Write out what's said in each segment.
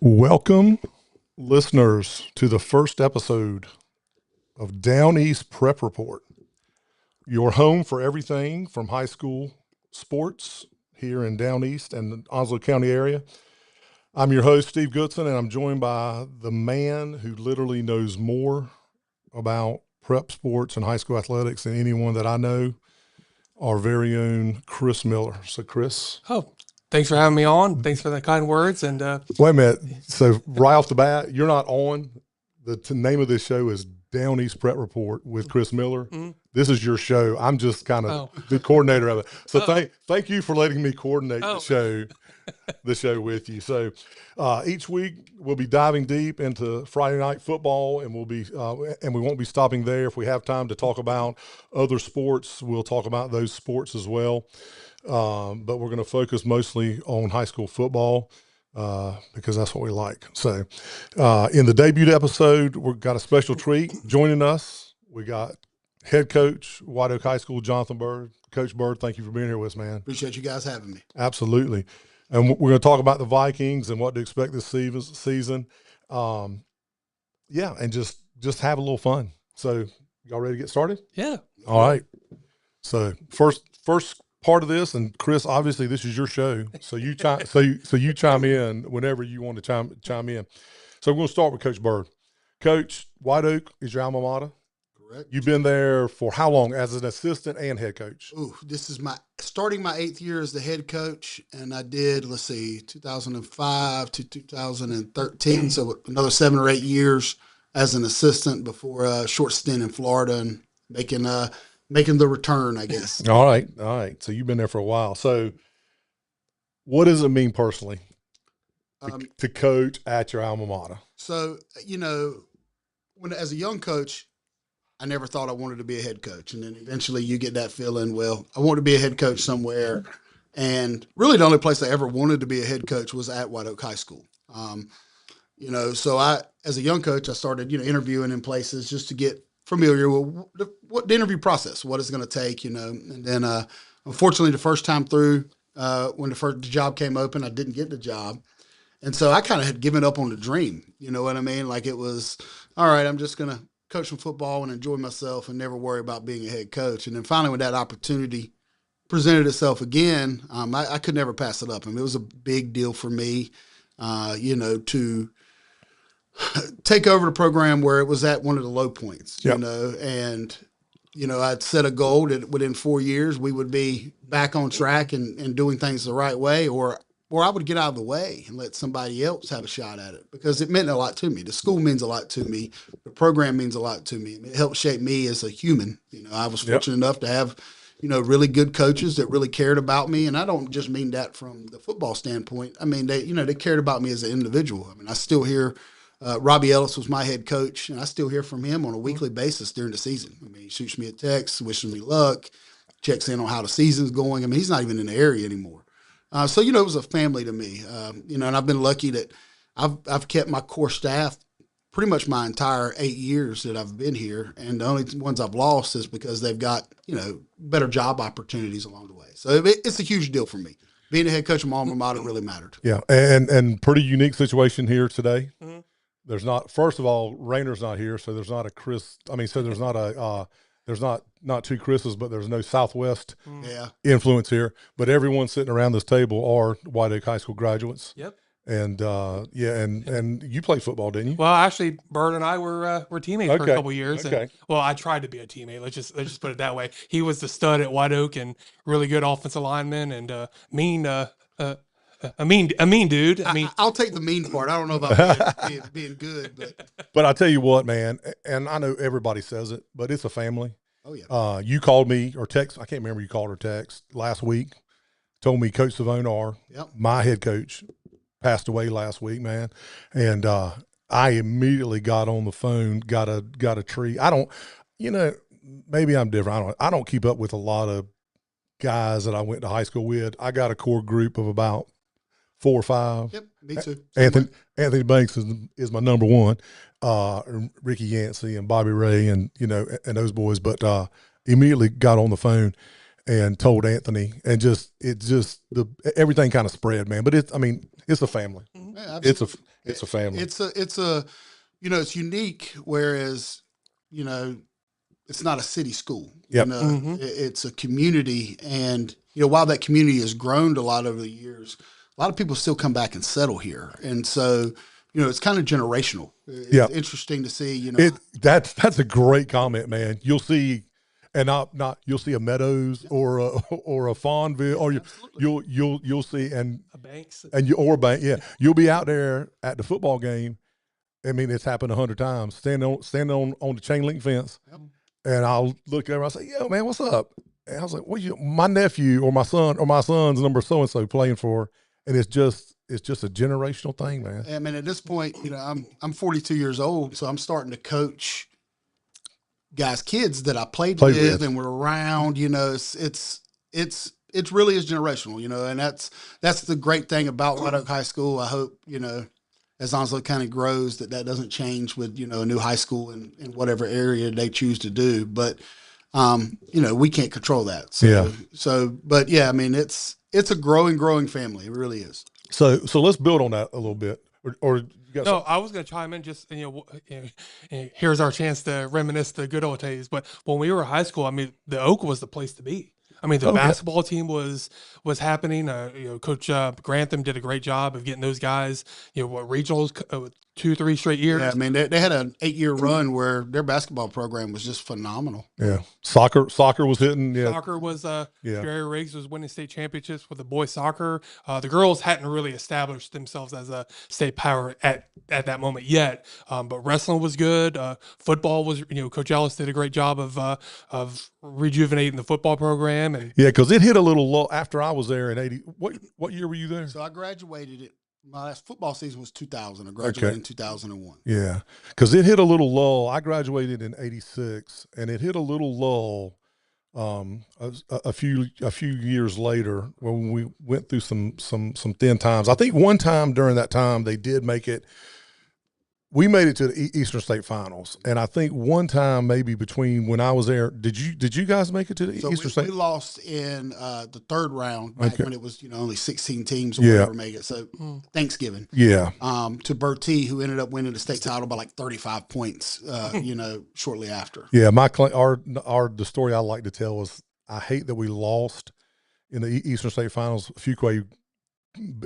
Welcome, listeners, to the first episode of Down East Prep Report, your home for everything from high school sports here in Down East and the Onslow County area. I'm your host, Steve Goodson, and I'm joined by the man who literally knows more about prep sports and high school athletics than anyone that I know, our very own Chris Miller. So, Chris. Oh, thanks for having me on. Thanks for the kind words. And wait a minute. So right off the bat, you're not on. The name of this show is Down East Prep Report with Chris Miller. Mm-hmm. This is your show. I'm just kind of the coordinator of it. So thank you for letting me coordinate the show with you. So each week we'll be diving deep into Friday night football, and we won't be stopping there. If we have time to talk about other sports, we'll talk about those sports as well. But we're going to focus mostly on high school football because that's what we like. So in the debut episode, we've got a special treat. Joining us, we got head coach, White Oak High School, Jonathan Byrd. Coach Byrd, thank you for being here with us, man. Appreciate you guys having me. Absolutely. And we're going to talk about the Vikings and what to expect this season. And just have a little fun. So y'all ready to get started? Yeah. All right. So first part of this, and Chris, obviously this is your show, so you chime in whenever you want to chime in. So we're going to start with Coach Byrd. Coach, White Oak is your alma mater. Correct. You've been there for how long as an assistant and head coach? Ooh, this is starting my 8th year as the head coach, and I did 2005 to 2013, so another 7 or 8 years as an assistant before a short stint in Florida and making the return, I guess. All right. So you've been there for a while. So what does it mean personally to coach at your alma mater? So, as a young coach, I never thought I wanted to be a head coach. And then eventually you get that feeling, well, I want to be a head coach somewhere. And really the only place I ever wanted to be a head coach was at White Oak High School. So as a young coach, I started, interviewing in places just to get familiar with what the interview process, what it's going to take, and then unfortunately the first time through, when the job came open, I didn't get the job. And so I kind of had given up on the dream, you know what I mean? Like it was, all right, I'm just going to coach some football and enjoy myself and never worry about being a head coach. And then finally when that opportunity presented itself again, I could never pass it up. I mean, it was a big deal for me, to take over the program where it was at one of the low points, and, I'd set a goal that within 4 years we would be back on track and doing things the right way, or I would get out of the way and let somebody else have a shot at it because it meant a lot to me. The school means a lot to me. The program means a lot to me. It helped shape me as a human. I was fortunate enough to have, really good coaches that really cared about me. And I don't just mean that from the football standpoint. I mean, they cared about me as an individual. I mean, I still hear Robbie Ellis was my head coach, and I still hear from him on a weekly basis during the season. I mean, he shoots me a text, wishes me luck, checks in on how the season's going. I mean, he's not even in the area anymore. So it was a family to me, and I've been lucky that I've kept my core staff pretty much my entire 8 years that I've been here, and the only ones I've lost is because they've got, better job opportunities along the way. So it's a huge deal for me. Being a head coach of my alma mater really mattered. Yeah, and pretty unique situation here today. Mm-hmm. There's not, first of all, Rayner's not here, so there's not a Chris. I mean, so there's not a there's not two Chris's, but there's no Southwest influence here. But everyone sitting around this table are White Oak High School graduates. Yep. And and you played football, didn't you? Well, actually, Byrd and I were teammates for a couple of years. Okay. And, well, I tried to be a teammate. Let's just put it that way. He was the stud at White Oak and really good offensive lineman and a mean dude. I mean, I'll take the mean part. I don't know about being good, but I tell you what, man, and I know everybody says it, but it's a family. Oh yeah. You called me or text. I can't remember. You called or text last week. Told me Coach Savone, my head coach, passed away last week, man, and I immediately got on the phone, got a tree. I don't, maybe I'm different. I don't keep up with a lot of guys that I went to high school with. I got a core group of about 4 or 5. Yep, me too. Anthony Banks is my number one. Ricky Yancey and Bobby Ray and and those boys. But immediately got on the phone and told Anthony, and everything kind of spread, man. But it's a family. Mm-hmm. Yeah, it's a family. It's a it's unique. Whereas, it's not a city school. Yep. It's a community, and while that community has grown a lot over the years, a lot of people still come back and settle here, and so it's kind of generational. It's interesting to see. That's a great comment, man. You'll see, and not you'll see a Meadows or a Fawnville, or you'll see a Banks or a Bank. Yeah, you'll be out there at the football game. I mean, it's happened 100 times. Standing on the chain link fence. Yep. And I'll look over. I say, "Yo, man, what's up?" And I was like, my nephew or my son's number so and so playing for," and it's just a generational thing, man. I mean, at this point, I'm 42 years old, so I'm starting to coach guys' kids that I played with and were around. It's really is generational, and that's the great thing about White Oak High School. I hope as Onslow County grows, that doesn't change with, a new high school in whatever area they choose to do. But, we can't control that. But yeah, I mean, it's a growing family. It really is. So let's build on that a little bit. Or you got no, I was going to chime in. Just here's our chance to reminisce the good old days. But when we were in high school, I mean, the Oak was the place to be. I mean, the basketball team was happening. Coach Grantham did a great job of getting those guys. Regionals 2-3 straight years. Yeah, I mean, they had an 8-year run where their basketball program was just phenomenal. Yeah, soccer was hitting. Yeah, soccer was. Jerry Riggs was winning state championships with the boys soccer. The girls hadn't really established themselves as a state power at that moment yet. But wrestling was good. Football was. Coach Ellis did a great job of rejuvenating the football program. And because it hit a little low after I was there in '80. What year were you there? So I graduated my last football season was 2000. I graduated in 2001. Yeah, because it hit a little lull. I graduated in '86, and it hit a little lull a few years later when we went through some thin times. I think one time during that time they did make it. We made it to the Eastern State Finals, and I think one time maybe between when I was there, did you guys make it to the Eastern State? We lost in the third round back when it was only 16 teams or whatever made it. So Thanksgiving, to Byrd, who ended up winning the state title by like 35 points, shortly after. Yeah, the story I like to tell is I hate that we lost in the Eastern State Finals. Fuquay.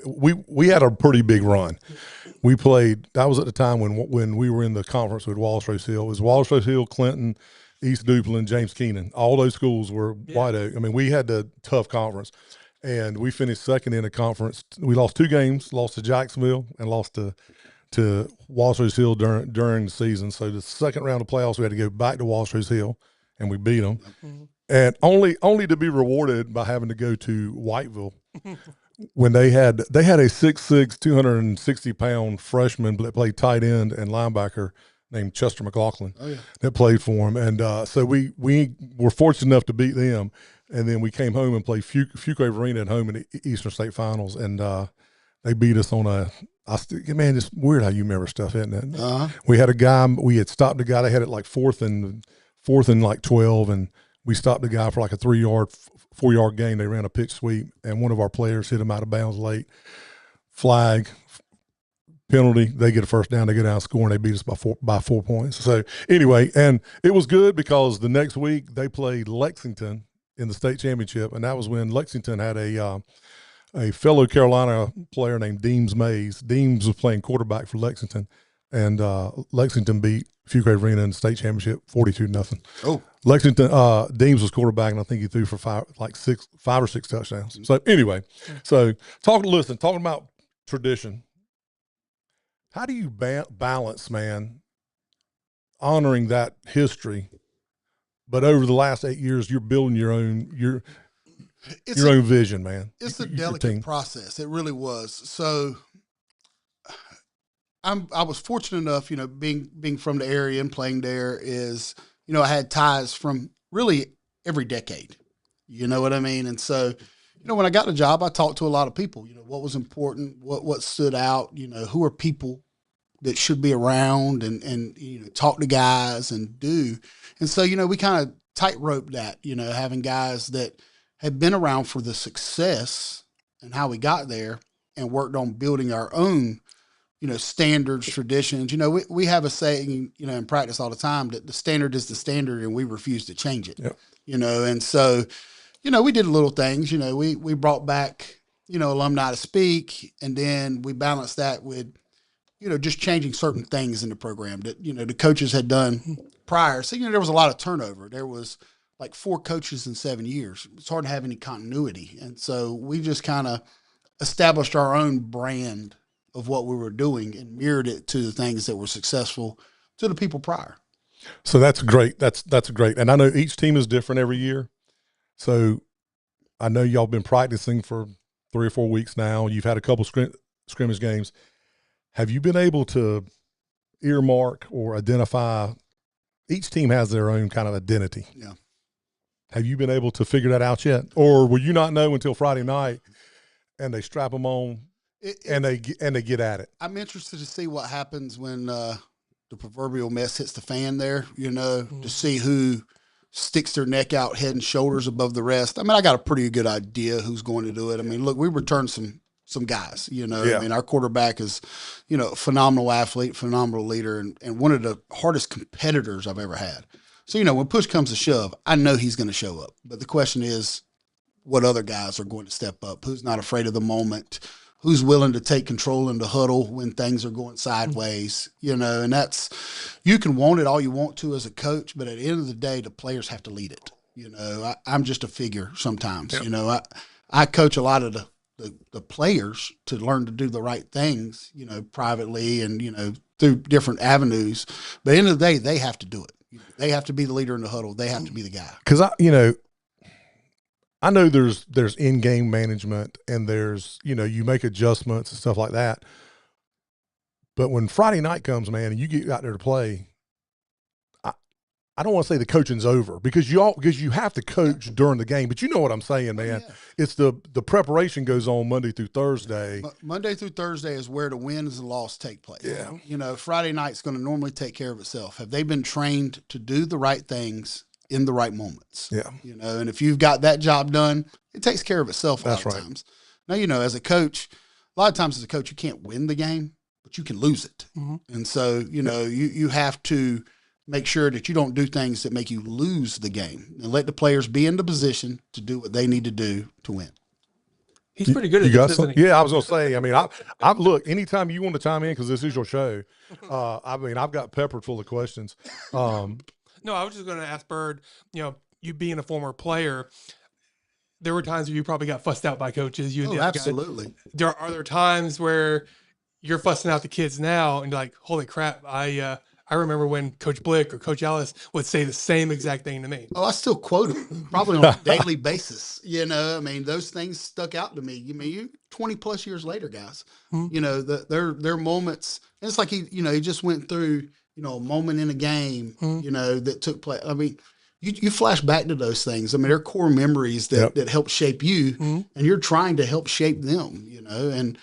We had a pretty big run. We played. That was at the time when we were in the conference with Wallace Rose Hill. It was Wallace Rose Hill, Clinton, East Duplin, James Keenan. All those schools were White Oak. I mean, we had the tough conference, and we finished second in the conference. We lost 2 games. Lost to Jacksonville and lost to Wallace Rose Hill during the season. So the second round of playoffs, we had to go back to Wallace Rose Hill, and we beat them. And only to be rewarded by having to go to Whiteville. When they had a 6'6", 260-pound freshman that played tight end and linebacker named Chester McLaughlin that played for him, and so we were fortunate enough to beat them, and then we came home and played Fuquay Arena at home in the Eastern State Finals, and they beat us on man, it's weird how you remember stuff, isn't it? We had a guy, we had stopped a guy, they had it like fourth and like 12, and we stopped the guy for like a 4-yard gain. They ran a pitch sweep, and one of our players hit him out of bounds late. Flag, penalty. They get a first down. They go down, score, and they beat us by 4 points. So anyway, and it was good because the next week they played Lexington in the state championship, and that was when Lexington had a fellow Carolina player named Deems Mays. Deems was playing quarterback for Lexington, and Lexington beat Fuquay Arena in the state championship 42-0. Oh. Lexington, Deems was quarterback, and I think he threw for 5 or 6 touchdowns. So anyway, talking about tradition. How do you balance, man, honoring that history, but over the last 8 years, you're building your own own vision, man. It's a delicate process. It really was. So I was fortunate enough, being from the area and playing there is, I had ties from really every decade. You know what I mean? And so, when I got the job, I talked to a lot of people, what was important, what stood out, who are people that should be around and talk to guys and do. And so, we kind of tightrope that, having guys that had been around for the success and how we got there and worked on building our own standards, traditions. We have a saying, in practice all the time that the standard is the standard and we refuse to change it. Yep. And so, we did little things. We brought back, alumni to speak, and then we balanced that with, just changing certain things in the program that, the coaches had done prior. So, there was a lot of turnover. There was like 4 coaches in 7 years. It's hard to have any continuity. And so we just kind of established our own brand of what we were doing and mirrored it to the things that were successful to the people prior. So that's great. That's great. And I know each team is different every year. So I know y'all been practicing for 3 or 4 weeks now. You've had a couple scrimmage games. Have you been able to earmark or identify – each team has their own kind of identity. Yeah. Have you been able to figure that out yet? Or will you not know until Friday night and they strap them on and they get at it? I'm interested to see what happens when the proverbial mess hits the fan there, to see who sticks their neck out head and shoulders above the rest. I mean, I got a pretty good idea who's going to do it. I mean, look, we returned some guys, Yeah. I mean, our quarterback is, a phenomenal athlete, phenomenal leader, and one of the hardest competitors I've ever had. So, when push comes to shove, I know he's going to show up. But the question is, what other guys are going to step up? Who's not afraid of the moment? Who's willing to take control in the huddle when things are going sideways? And that's, you can want it all you want to as a coach, but at the end of the day, the players have to lead it. I'm just a figure sometimes. Yep. I coach a lot of the players to learn to do the right things, privately and, through different avenues. But at the end of the day, they have to do it. They have to be the leader in the huddle. They have to be the guy. Because I know there's in-game management and there's, you make adjustments and stuff like that. But when Friday night comes, man, and you get out there to play, I don't want to say the coaching's over because you have to coach during the game, but you know what I'm saying, man. Oh, yeah. It's the preparation goes on Monday through Thursday. Monday through Thursday is where the wins and losses take place. Yeah. Friday night's going to normally take care of itself. Have they been trained to do the right things in the right moments? Yeah. And if you've got that job done, it takes care of itself a lot of times. Now, as a coach, a lot of times as a coach, you can't win the game, but you can lose it. Mm-hmm. And so, you have to make sure that you don't do things that make you lose the game and let the players be in the position to do what they need to do to win. He's pretty good at this, isn't he? Yeah, I was going to say, I mean, I look, anytime you want to chime in, because this is your show, I mean, I've got peppered full of questions. No, I was just going to ask Byrd, you being a former player, there were times where you probably got fussed out by coaches. Absolutely. Are there times where you're fussing out the kids now and you're like, holy crap, I remember when Coach Blick or Coach Ellis would say the same exact thing to me. Oh, I still quote them probably on a daily basis. I mean, those things stuck out to me. You 20 plus years later, guys, their moments. And it's like he just went through, a moment in a game, that took place. I mean, you flash back to those things. I mean, they're core memories that help shape you, and you're trying to help shape them, and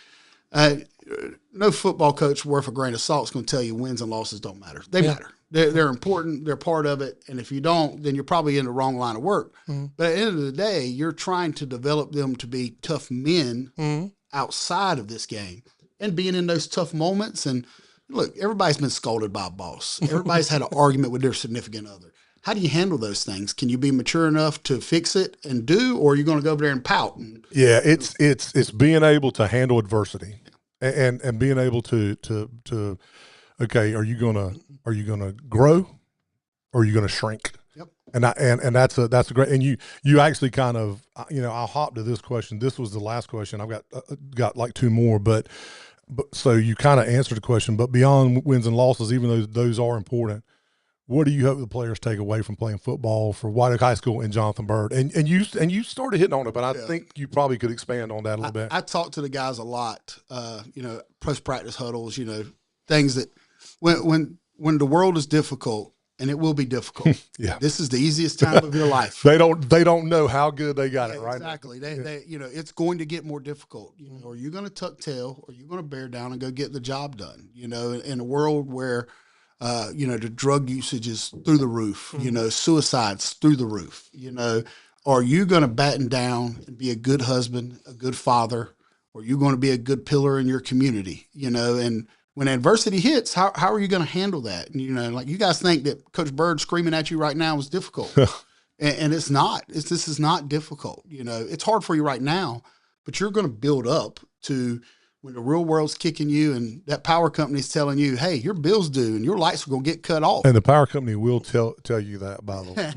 no football coach worth a grain of salt is going to tell you wins and losses don't matter. They matter. They're important. They're part of it. And if you don't, then you're probably in the wrong line of work. But at the end of the day, you're trying to develop them to be tough men outside of this game and being in those tough moments. And look, everybody's been scolded by a boss. Everybody's had an argument with their significant other. How do you handle those things? Can you be mature enough to fix it and or are you going to go over there and pout? Yeah, it's being able to handle adversity. And being able to okay, are you gonna grow, or are you gonna shrink? Yep. And that's a great. And you actually kind of I'll hop to this question. This was the last question. I've got like 2 more, but so you kind of answered the question. But beyond wins and losses, even though those are important, what do you hope the players take away from playing football for White Oak High School and Jonathan Byrd? And you started hitting on it, but I think you probably could expand on that a little bit. I talk to the guys a lot, post practice huddles, things that when the world is difficult, and it will be difficult. Yeah, this is the easiest time of your life. They don't know how good they got it right. Exactly. They it's going to get more difficult. Are you going to tuck tail, or are you going to bear down and go get the job done? In a world where the drug usage is through the roof, suicides through the roof, are you going to batten down and be a good husband, a good father, or are you going to be a good pillar in your community, and when adversity hits, how are you going to handle that? And, like you guys think that Coach Byrd screaming at you right now is difficult. And it's not. This is not difficult. It's hard for you right now, but you're going to build up to when the real world's kicking you and that power company's telling you, hey, your bill's due and your lights are going to get cut off. And the power company will tell you that, by the way.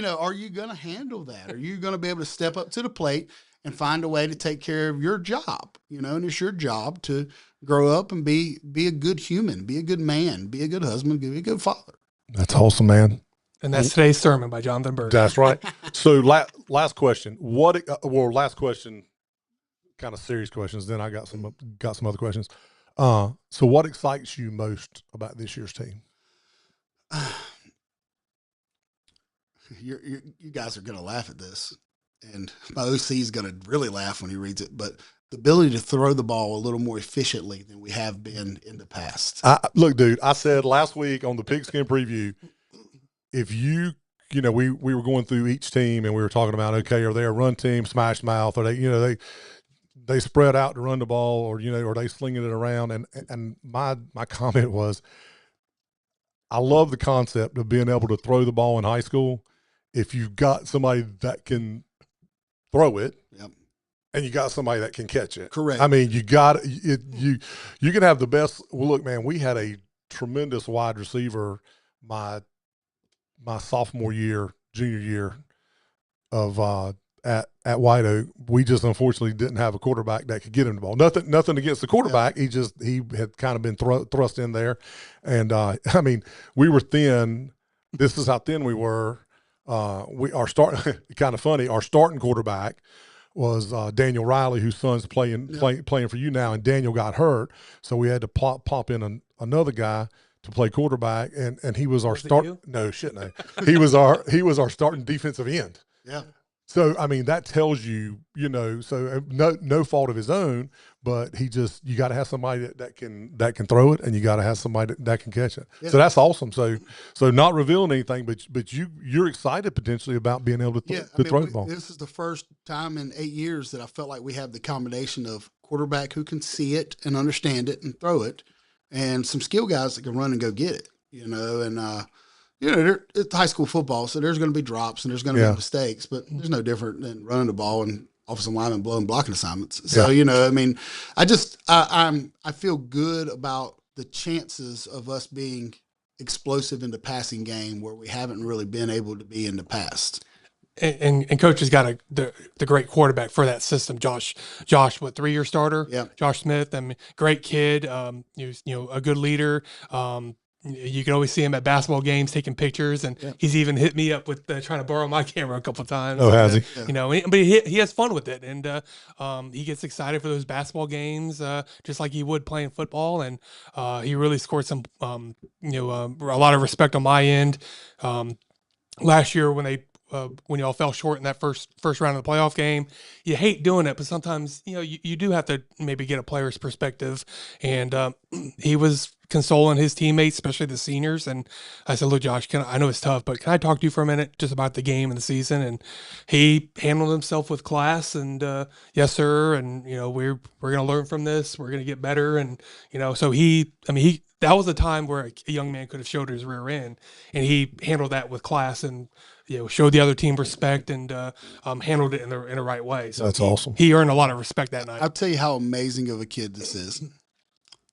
Are you going to handle that? Are you going to be able to step up to the plate and find a way to take care of your job? And it's your job to grow up and be a good human, be a good man, be a good husband, be a good father. That's awesome, man. And that's today's sermon by Jonathan Byrd. That's right. So last question. Last question, kind of serious questions. Then I got some other questions. So what excites you most about this year's team? You guys are going to laugh at this, and my OC is going to really laugh when he reads it, but the ability to throw the ball a little more efficiently than we have been in the past. Look, dude, I said last week on the Pigskin Preview, if we were going through each team and we were talking about, okay, are they a run team, smash mouth, or they spread out to run the ball, or are they slinging it around? And my comment was, I love the concept of being able to throw the ball in high school if you've got somebody that can throw it. Yep. And you got somebody that can catch it. Correct. I mean, you can have the best. Well, look, man, we had a tremendous wide receiver my sophomore year, junior year of at White Oak. We just unfortunately didn't have a quarterback that could get him the ball. Nothing against the quarterback. Yeah. He had kind of been thrust in there, and I mean, we were thin. This is how thin we were. Kind of funny. Our starting quarterback was Daniel Riley, whose son's playing for you now, and Daniel got hurt, so we had to pop in another guy to play quarterback, and he was our no. He was our starting defensive end. Yeah. So I mean, that tells you, so no fault of his own, but you got to have somebody that can throw it, and you got to have somebody that can catch it. Yeah. So that's awesome. So not revealing anything, but you're excited potentially about being able to throw the ball. This is the first time in 8 years that I felt like we have the combination of quarterback who can see it and understand it and throw it, and some skill guys that can run and go get it. It's high school football, so there's going to be drops and there's going to be mistakes, but there's no different than running the ball and offensive linemen blowing blocking assignments. So, I mean, I feel good about the chances of us being explosive in the passing game where we haven't really been able to be in the past. And coach has got the great quarterback for that system. Josh, what, 3-year starter? Yeah. Josh Smith. I mean, great kid. He was, a good leader. You can always see him at basketball games taking pictures, and he's even hit me up with trying to borrow my camera a couple of times. Oh, has he? But he has fun with it, and he gets excited for those basketball games, just like he would playing football. And he really scored some, a lot of respect on my end. Last year when y'all fell short in that first round of the playoff game, you hate doing it, but sometimes you do have to maybe get a player's perspective. And he was consoling his teammates, especially the seniors. And I said, "Look, Josh, I know it's tough, but can I talk to you for a minute just about the game and the season?" And he handled himself with class. And yes, sir. And we're gonna learn from this. We're gonna get better. And so that was a time where a young man could have showed his rear end, and he handled that with class and showed the other team respect and handled it in the right way. So that's awesome. He earned a lot of respect that night. I'll tell you how amazing of a kid this is.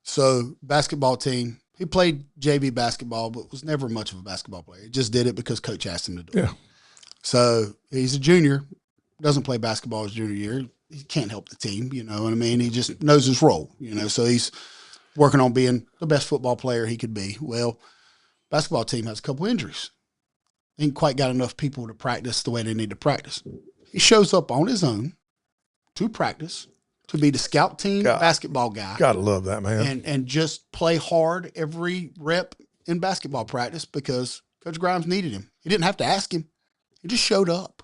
So basketball team, he played JV basketball, but was never much of a basketball player. He just did it because coach asked him to do it. Yeah. So he's a junior, doesn't play basketball his junior year. He can't help the team, you know what I mean? He just knows his role, so he's working on being the best football player he could be. Well, basketball team has a couple injuries. Ain't quite got enough people to practice the way they need to practice. He shows up on his own to practice, to be the scout team basketball guy. Gotta love that, man. And just play hard every rep in basketball practice because Coach Grimes needed him. He didn't have to ask him. He just showed up.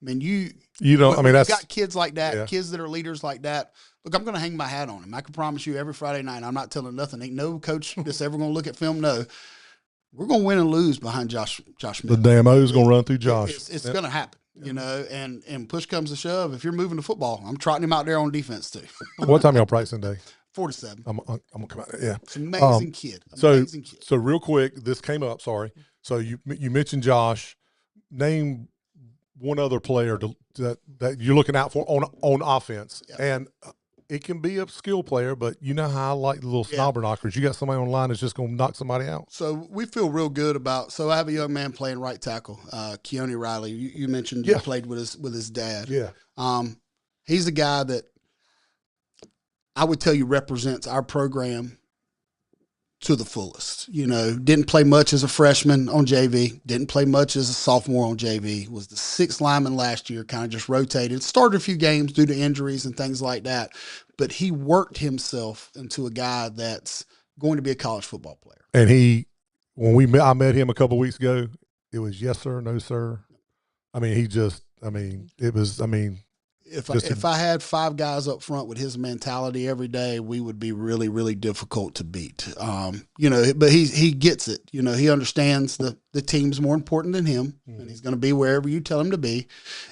I mean, that's got kids like that, kids that are leaders like that. Look, I'm going to hang my hat on him. I can promise you every Friday night, I'm not telling nothing. Ain't no coach that's ever going to look at film. No, we're going to win and lose behind Josh Smith. The damn O's going to run through Josh. It's going to happen, and push comes to shove. If you're moving the football, I'm trotting him out there on defense too. What time y'all practicing today? 47. I'm gonna come out. Yeah, it's an amazing kid. Amazing kid. So real quick, this came up. Sorry. So you mentioned Josh. Name one other player that you're looking out for on offense, and it can be a skill player, but you know how I like the little snobber knockers. You got somebody online that's just going to knock somebody out. So we feel real good about. So I have a young man playing right tackle, Keone Riley. You mentioned he played with his dad. Yeah. He's a guy that I would tell you represents our program to the fullest. You know, didn't play much as a freshman on JV, didn't play much as a sophomore on JV, was the sixth lineman last year, kind of just rotated, started a few games due to injuries and things like that. But he worked himself into a guy that's going to be a college football player. And I met him a couple of weeks ago, it was yes, sir, no, sir. I mean, if I had five guys up front with his mentality every day, we would be really, really difficult to beat. You know, but he gets it. You know, he understands the team's more important than him, and he's going to be wherever you tell him to be.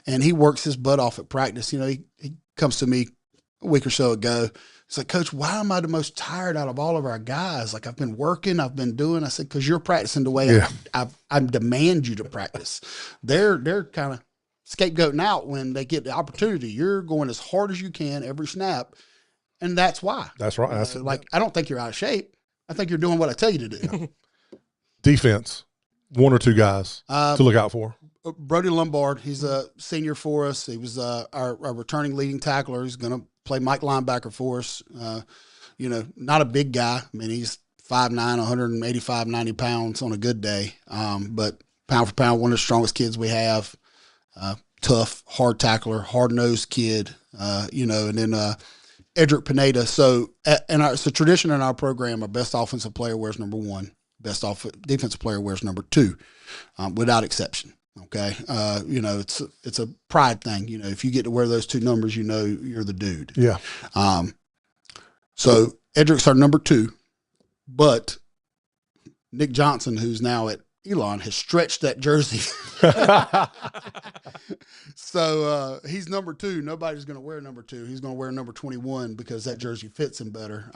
And he works his butt off at practice. You know, he comes to me a week or so ago. He's like, Coach, why am I the most tired out of all of our guys? Like, I've been working, I've been doing. I said, because you're practicing the way I demand you to practice. They're kind of scapegoating out when they get the opportunity. You're going as hard as you can every snap, and that's why. That's right. That's I don't think you're out of shape. I think you're doing what I tell you to do. Defense, one or two guys to look out for. Brody Lombard, he's a senior for us. He was our returning leading tackler. He's going to play Mike linebacker for us. You know, not a big guy. I mean, he's 5'9", 185, 90 pounds on a good day. But pound for pound, one of the strongest kids we have. Tough, hard tackler, hard-nosed kid, you know, and then Edric Pineda. So, it's a tradition in our program, our best offensive player wears number 1, best defensive player wears number 2, without exception. Okay. You know, it's a pride thing. You know, if you get to wear those 2 numbers, you know you're the dude. Yeah. So Edric's our number 2, but Nick Johnson, who's now at Elon, has stretched that jersey. So he's number 2. Nobody's going to wear number 2. He's going to wear number 21 because that jersey fits him better.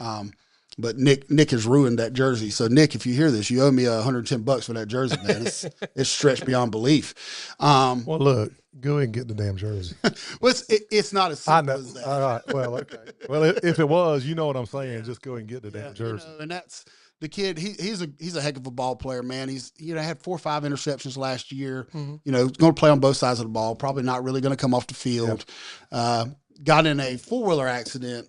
But Nick has ruined that jersey. So Nick, if you hear this, you owe me $110 for that jersey, man. It's stretched beyond belief. Well, look, go ahead and get the damn jersey. Well, it's not as simple as that. All right. Well, okay. Well, if it was, you know what I'm saying. Just go ahead and get the damn jersey. You know, and that's the kid. He's a heck of a ball player, man. He's had 4 or 5 interceptions last year. Mm-hmm. You know, going to play on both sides of the ball. Probably not really going to come off the field. Yep. Got in a 4-wheeler accident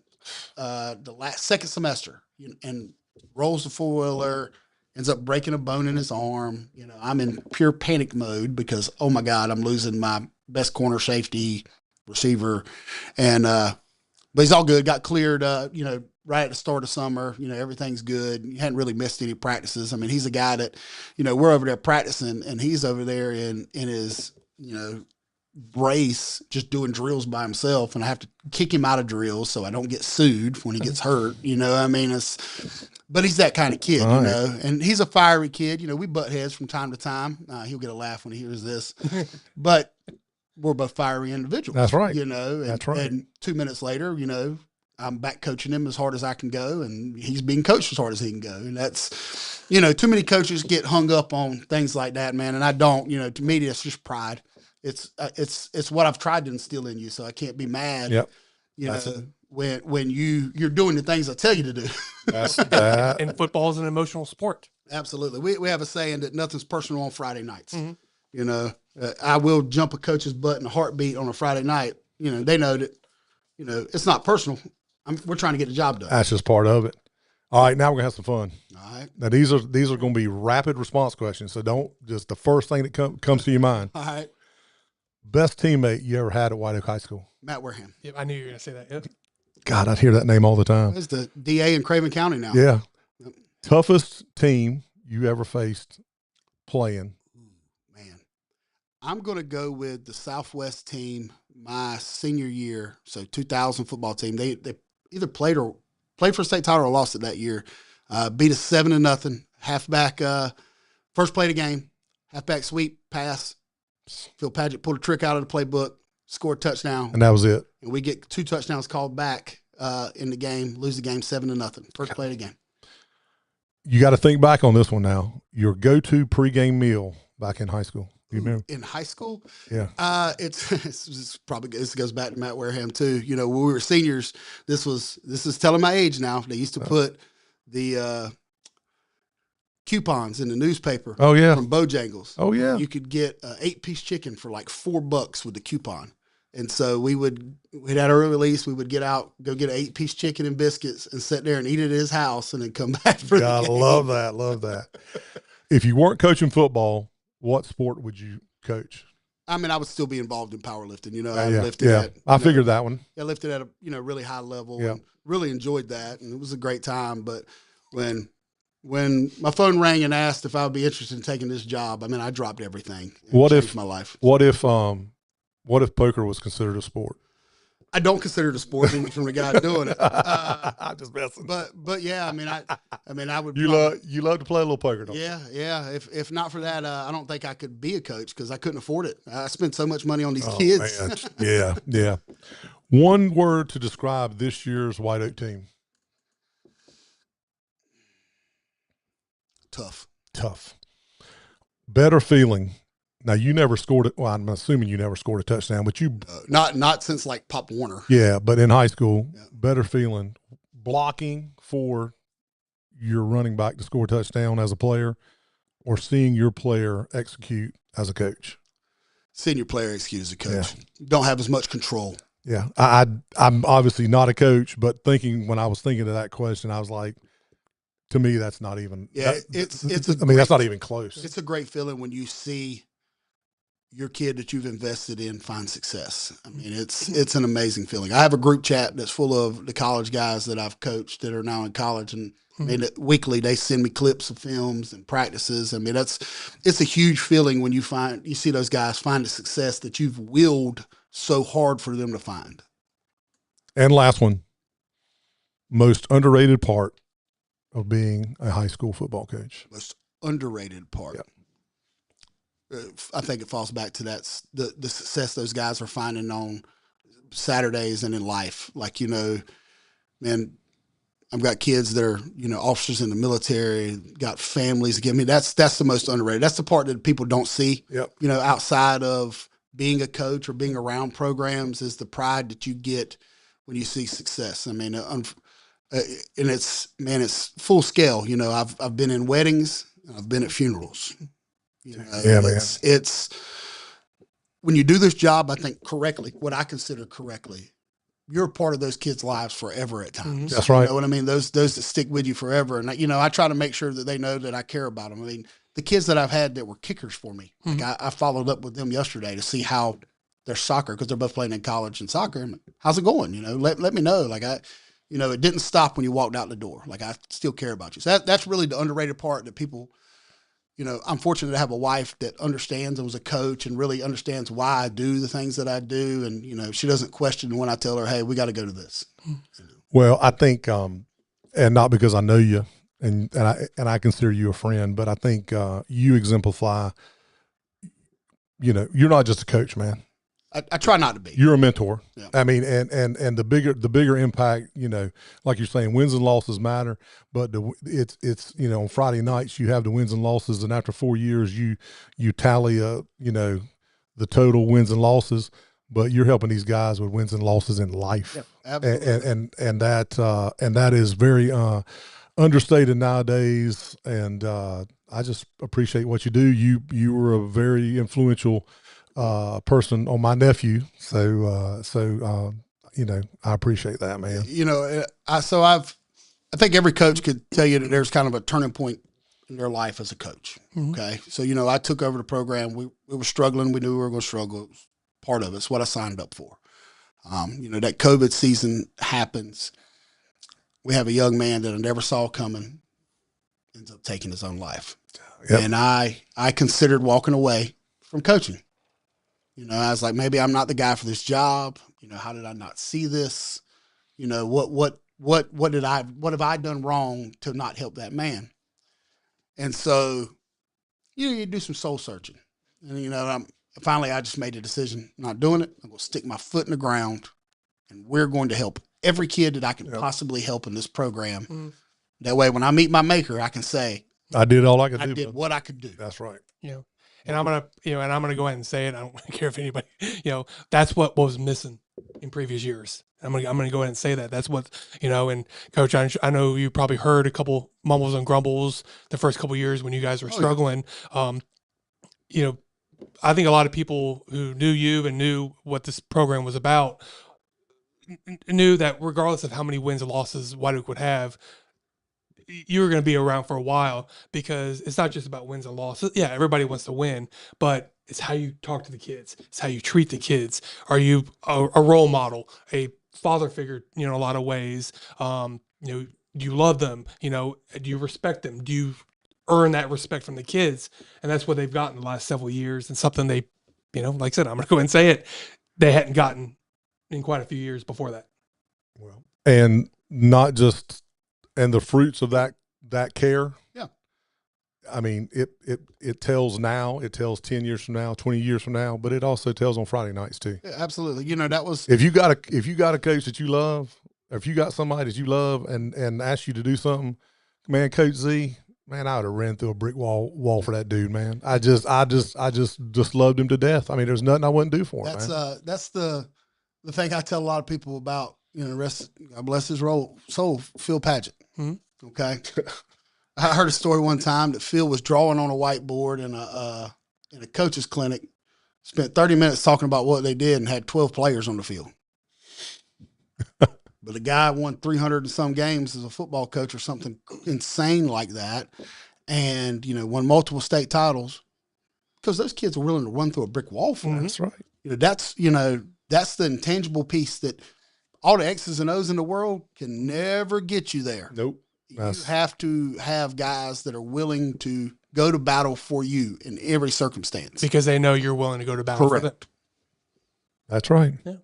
the second semester. And rolls the 4-wheeler, ends up breaking a bone in his arm. You know, I'm in pure panic mode because, oh my God, I'm losing my best corner safety receiver. And, but he's all good. Got cleared, you know, right at the start of summer. You know, everything's good. He hadn't really missed any practices. I mean, he's a guy that, you know, we're over there practicing and he's over there in his, you know, brace just doing drills by himself, and I have to kick him out of drills so I don't get sued when he gets hurt. You know, I mean, but he's that kind of kid, you know, and he's a fiery kid. You know, we butt heads from time to time. He'll get a laugh when he hears this, but we're both fiery individuals. That's right. You know, that's right. And 2 minutes later, you know, I'm back coaching him as hard as I can go, and he's being coached as hard as he can go. And that's, you know, too many coaches get hung up on things like that, man. And I don't. You know, to me, it's just pride. It's what I've tried to instill in you, so I can't be mad. Yep. You know, when you're doing the things I tell you to do. That's that. And football is an emotional sport. Absolutely. We have a saying that nothing's personal on Friday nights. Mm-hmm. You know, I will jump a coach's butt in a heartbeat on a Friday night. You know, they know that, you know, it's not personal. We're trying to get the job done. That's just part of it. All right, now we're gonna have some fun. All right. Now these are going to be rapid response questions, so don't just the first thing that comes to your mind. All right. Best teammate you ever had at White Oak High School? Matt Wareham. Yep, I knew you were going to say that. Yep. God, I'd hear that name all the time. He's the DA in Craven County now. Yeah. Yep. Toughest team you ever faced playing? Man, I'm going to go with the Southwest team my senior year, so 2000 football team. They either played for state title or lost it that year. Beat us 7-0. Halfback, first play of the game, halfback sweep, pass. Phil Padgett pulled a trick out of the playbook, scored a touchdown. And that was it. And we get 2 touchdowns called back in the game, lose the game 7-0, first play of the game. You got to think back on this one now. Your go-to pregame meal back in high school. Do you remember? In high school? Yeah. It's probably, this goes back to Matt Wareham too. You know, when we were seniors, this is telling my age now. They used to put the coupons in the newspaper. Oh yeah. From Bojangles. Oh yeah. You could get an 8-piece chicken for like $4 with the coupon. And so we'd had our release. We would go get an 8-piece chicken and biscuits and sit there and eat it at his house and then come back for the game. Love that. Love that. If you weren't coaching football, what sport would you coach? I mean, I would still be involved in powerlifting. You know, I figured that one. I lifted at a really high level. Yeah. And really enjoyed that, and it was a great time. But when my phone rang and asked if I would be interested in taking this job, I mean, I dropped everything. What if my life? What if poker was considered a sport? I don't consider it a sport from the guy doing it. I'm just messing. But yeah, I mean, I would. You love to play a little poker, don't you? Yeah. If not for that, I don't think I could be a coach because I couldn't afford it. I spent so much money on these kids. Man. Yeah. One word to describe this year's White Oak team. Tough. Better feeling. Now you never scored it. Well, I'm assuming you never scored a touchdown, but you not since like Pop Warner. Yeah, but in high school, better feeling blocking for your running back to score a touchdown as a player, or seeing your player execute as a coach. Seeing your player execute as a coach. You don't have as much control. Yeah, I'm obviously not a coach, but when I was thinking of that question, I was like, to me, that's not even. Yeah, that's not even close. It's a great feeling when you see your kid that you've invested in find success. I mean, it's an amazing feeling. I have a group chat that's full of the college guys that I've coached that are now in college, and I mean, weekly they send me clips of films and practices. I mean, it's a huge feeling when you see those guys find the success that you've willed so hard for them to find. And last one, most underrated part of being a high school football coach. Most underrated part. Yep. I think it falls back to the success those guys are finding on Saturdays and in life. Like, you know, man, I've got kids that are, you know, officers in the military, got families. I mean, that's the most underrated. That's the part that people don't see. Yep. You know, outside of being a coach or being around programs, is the pride that you get when you see success. I mean, and it's full scale. You know, I've been in weddings, I've been at funerals. You know, it's when you do this job, I think correctly, what I consider correctly, you're a part of those kids' lives forever at times. That's right. You know what I mean? Those that stick with you forever. And, you know, I try to make sure that they know that I care about them. I mean, the kids that I've had that were kickers for me, like I followed up with them yesterday to see how their soccer, because they're both playing in college and soccer. And how's it going? You know, let me know. Like you know, it didn't stop when you walked out the door. Like, I still care about you. So that's really the underrated part that people, you know, I'm fortunate to have a wife that understands and was a coach and really understands why I do the things that I do. And, you know, she doesn't question when I tell her, hey, we got to go to this. Well, I think, and not because I know you and I consider you a friend, but I think you exemplify, you know, you're not just a coach, man. I try not to be. You're a mentor. Yeah. I mean, and the bigger impact, you know, like you're saying, wins and losses matter, but it's you know, on Friday nights you have the wins and losses, and after 4 years you tally up, you know, the total wins and losses, but you're helping these guys with wins and losses in life. Yeah, absolutely. And that is very understated nowadays, and I just appreciate what you do. You were a very influential person on my nephew. So you know, I appreciate that, man. You know, I think every coach could tell you that there's kind of a turning point in their life as a coach. Okay. So, you know, I took over the program. We were struggling. We knew we were going to struggle. It was part of it. It's what I signed up for. You know, that COVID season happens. We have a young man that I never saw coming, ends up taking his own life. Yep. And I considered walking away from coaching. You know, I was like, maybe I'm not the guy for this job. You know, how did I not see this? You know, what have I done wrong to not help that man? And so, you do some soul searching. And, you know, finally I just made a decision, I'm not doing it. I'm going to stick my foot in the ground, and we're going to help every kid that I can possibly help in this program. That way, when I meet my maker, I can say, I did all I could do. I did what I could do. That's right. And I'm gonna go ahead and say it. I don't care if anybody, that's what was missing in previous years. I'm gonna go ahead and say that. That's what, and Coach, I know you probably heard a couple mumbles and grumbles the first couple years when you guys were struggling. I think a lot of people who knew you and knew what this program was about knew that regardless of how many wins and losses White Oak would have, you were going to be around for a while, because it's not just about wins and losses. Yeah, everybody wants to win, but it's how you talk to the kids. It's how you treat the kids. Are you a role model, a father figure, in a lot of ways? Do you love them? Do you respect them? Do you earn that respect from the kids? And that's what they've gotten the last several years, and something they, like I said, I'm going to go ahead and say it, they hadn't gotten in quite a few years before that. Well, and not just, and the fruits of that care. Yeah. I mean, it tells now, it tells 10 years from now, 20 years from now, but it also tells on Friday nights too. Yeah, absolutely. That was, if you got a coach that you love, or if you got somebody that you love and ask you to do something, man, Coach Z, man, I would have ran through a brick wall for that dude, man. I just loved him to death. I mean, there's nothing I wouldn't do for him. That's the thing I tell a lot of people about, the rest, God bless his soul, Phil Paget. Mm-hmm. Okay. I heard a story one time that Phil was drawing on a whiteboard in a coach's clinic, spent 30 minutes talking about what they did and had 12 players on the field. But the guy won 300 and some games as a football coach or something insane like that. And, won multiple state titles because those kids are willing to run through a brick wall for us. That's right. That's the intangible piece that all the X's and O's in the world can never get you there. Nope. You have to have guys that are willing to go to battle for you in every circumstance. Because they know you're willing to go to battle for them. That's right. Yeah.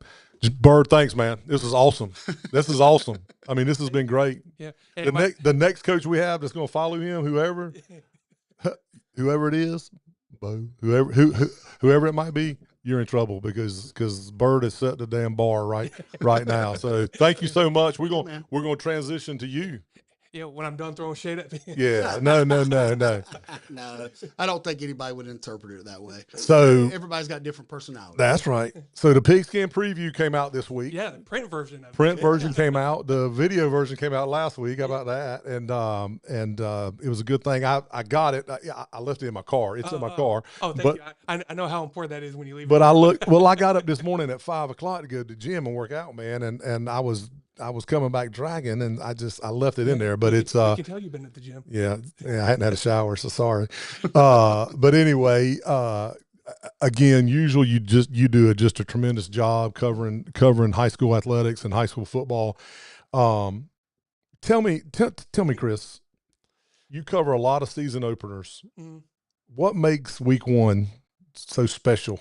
Byrd, thanks, man. This is awesome. This is awesome. I mean, this has been great. Yeah. The next coach we have that's going to follow him, whoever it is, Bo, whoever it might be, you're in trouble because Byrd has set the damn bar right now. So thank you so much. We're gonna transition to you. When I'm done throwing shade at me. Yeah, no. No, I don't think anybody would interpret it that way. So everybody's got different personalities. That's right. So the Pigskin preview came out this week. Yeah, the print version of it. Print version came out. The video version came out last week. How about that? And it was a good thing. I got it. I left it in my car. It's in my car. Oh, thank you. I know how important that is when you leave. But I got up this morning at 5 o'clock to go to the gym and work out, man. And I was coming back dragging, and I left it in there. But it's I can tell you've been at the gym. Yeah, I hadn't had a shower, so sorry. But anyway, again, usually you do just a tremendous job covering high school athletics and high school football. Tell me, Chris, you cover a lot of season openers. Mm. What makes week one so special?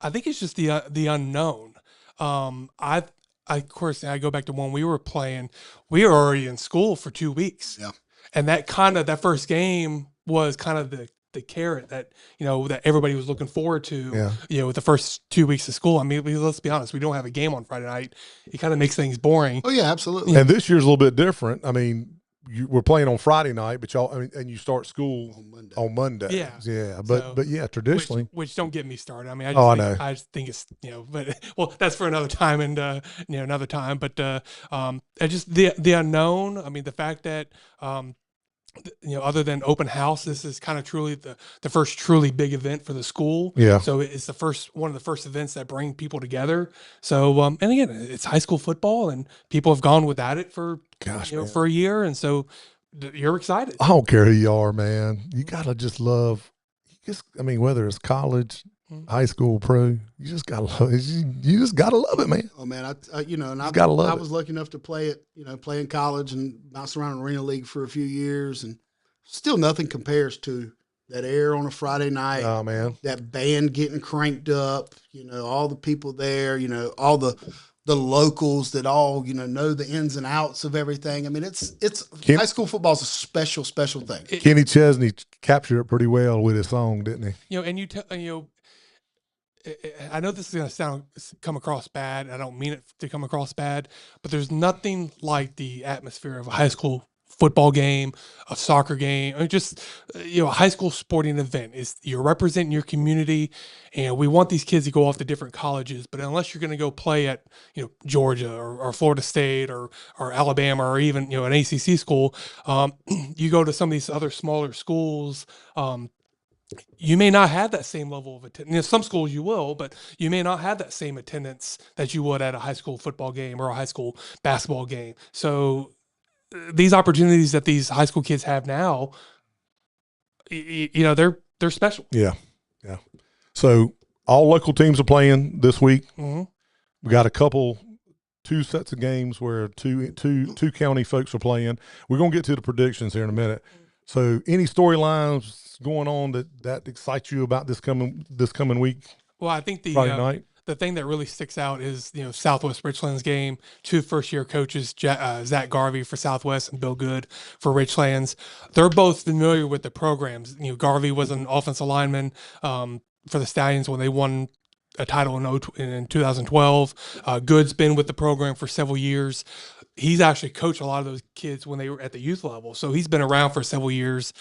I think it's just the unknown. Of course, I go back to when we were playing, we were already in school for 2 weeks. Yeah. And that first game was kind of the carrot that, that everybody was looking forward to, with the first 2 weeks of school. I mean, let's be honest, we don't have a game on Friday night. It kind of makes things boring. Oh yeah, absolutely. And this year's a little bit different. I mean, we're playing on Friday night, but and you start school on Monday. Yeah. Yeah. But yeah, traditionally. Which don't get me started. I mean, I just think it's, but that's for another time and, another time. But just the unknown. I mean, the fact that, other than open house, this is kind of truly the first truly big event for the school. Yeah. So it's one of the first events that bring people together. So, and again, it's high school football, and people have gone without it for a year, and so you're excited. I don't care who you are, man. You gotta just love. Whether it's college, high school, pro, you just gotta love it. You just gotta love it, man. Oh man, I gotta love it. I was lucky enough to play it, play in college and bounce around in Arena League for a few years, and still nothing compares to that air on a Friday night. Oh man, that band getting cranked up, all the people there, all the locals that all know the ins and outs of everything. I mean, it's high school football is a special thing. Kenny Chesney captured it pretty well with his song, didn't he? And I know this is going to come across bad. I don't mean it to come across bad, but there's nothing like the atmosphere of a high school football game, a soccer game, or just a high school sporting event. Is you're representing your community, and we want these kids to go off to different colleges. But unless you're going to go play at Georgia or Florida State or Alabama or even an ACC school, you go to some of these other smaller schools. You may not have that same level of attendance. Some schools you will, but you may not have that same attendance that you would at a high school football game or a high school basketball game. So these opportunities that these high school kids have now, they're special. Yeah. Yeah. So all local teams are playing this week. Mm-hmm. We got two sets of games where two county folks are playing. We're going to get to the predictions here in a minute. So any storylines going on that excites you about this coming week? Well, I think Friday night? The thing that really sticks out is Southwest Richlands game. Two first-year coaches, Zach Garvey for Southwest and Bill Good for Richlands. They're both familiar with the programs. Garvey was an offensive lineman for the Stallions when they won a title in 2012. Good's been with the program for several years. He's actually coached a lot of those kids when they were at the youth level. So he's been around for several years.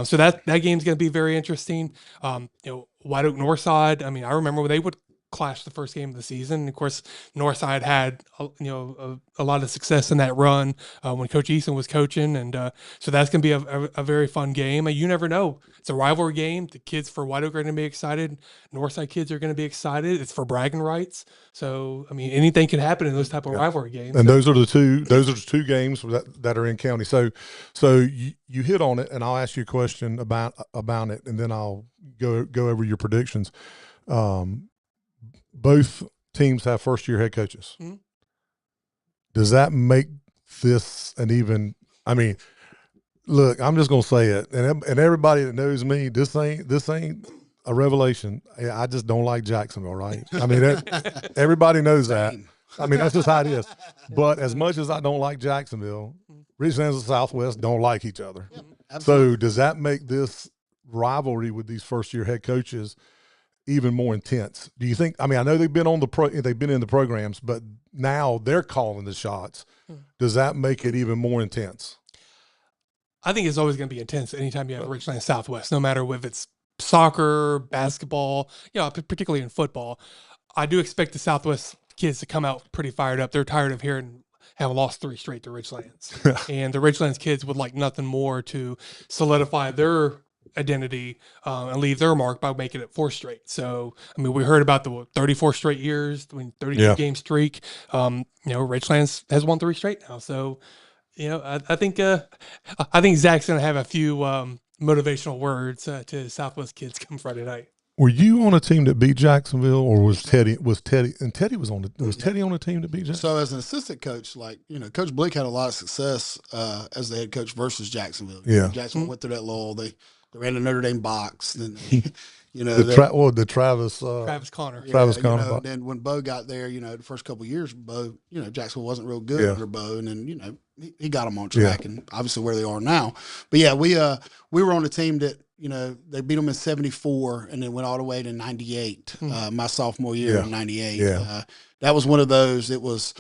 So that game's going to be very interesting. White Oak Northside, I remember when they would clash the first game of the season. Of course, Northside had a lot of success in that run when Coach Eason was coaching, and so that's going to be a very fun game. You never know; it's a rivalry game. The kids for White Oak are going to be excited. Northside kids are going to be excited. It's for bragging rights. So anything can happen in those type of rivalry games. And those are the two games that are in county. So you hit on it, and I'll ask you a question about it, and then I'll go over your predictions. Both teams have first-year head coaches. Mm-hmm. Does that make this an even – look, I'm just going to say it, and everybody that knows me, this ain't a revelation. I just don't like Jacksonville, right? Everybody knows that. That's just how it is. But as much as I don't like Jacksonville, Richlands and Southwest don't like each other. Yep, so does that make this rivalry with these first-year head coaches – even more intense? Do you think? I know they've been in the programs, but now they're calling the shots. Does that make it even more intense? I think it's always going to be intense anytime you have Richland Southwest, no matter if it's soccer, basketball, particularly in football. I do expect the Southwest kids to come out pretty fired up. They're tired of having lost 3 straight to Richlands, and the Richlands kids would like nothing more to solidify their identity and leave their mark by making it 4 straight. So we heard about the 34 straight years, 32 game streak. Richlands has won 3 straight now. So I think Zach's gonna have a few motivational words to Southwest kids come Friday night. Were you on a team that beat Jacksonville, or was Teddy on the team that beat Jacksonville? So as an assistant coach, Coach Blick had a lot of success as the head coach versus Jacksonville. Yeah. Jacksonville went through that lull. They ran the Notre Dame box. And, the Travis Connor. Yeah, Travis Connor. Then when Bo got there, the first couple of years, Bo, Jacksonville wasn't real good under Bo, and then he got them on track, and obviously where they are now. But yeah, we were on a team that they beat them in '74, and then went all the way to '98. My sophomore year in '98. Yeah. That was one of those. It was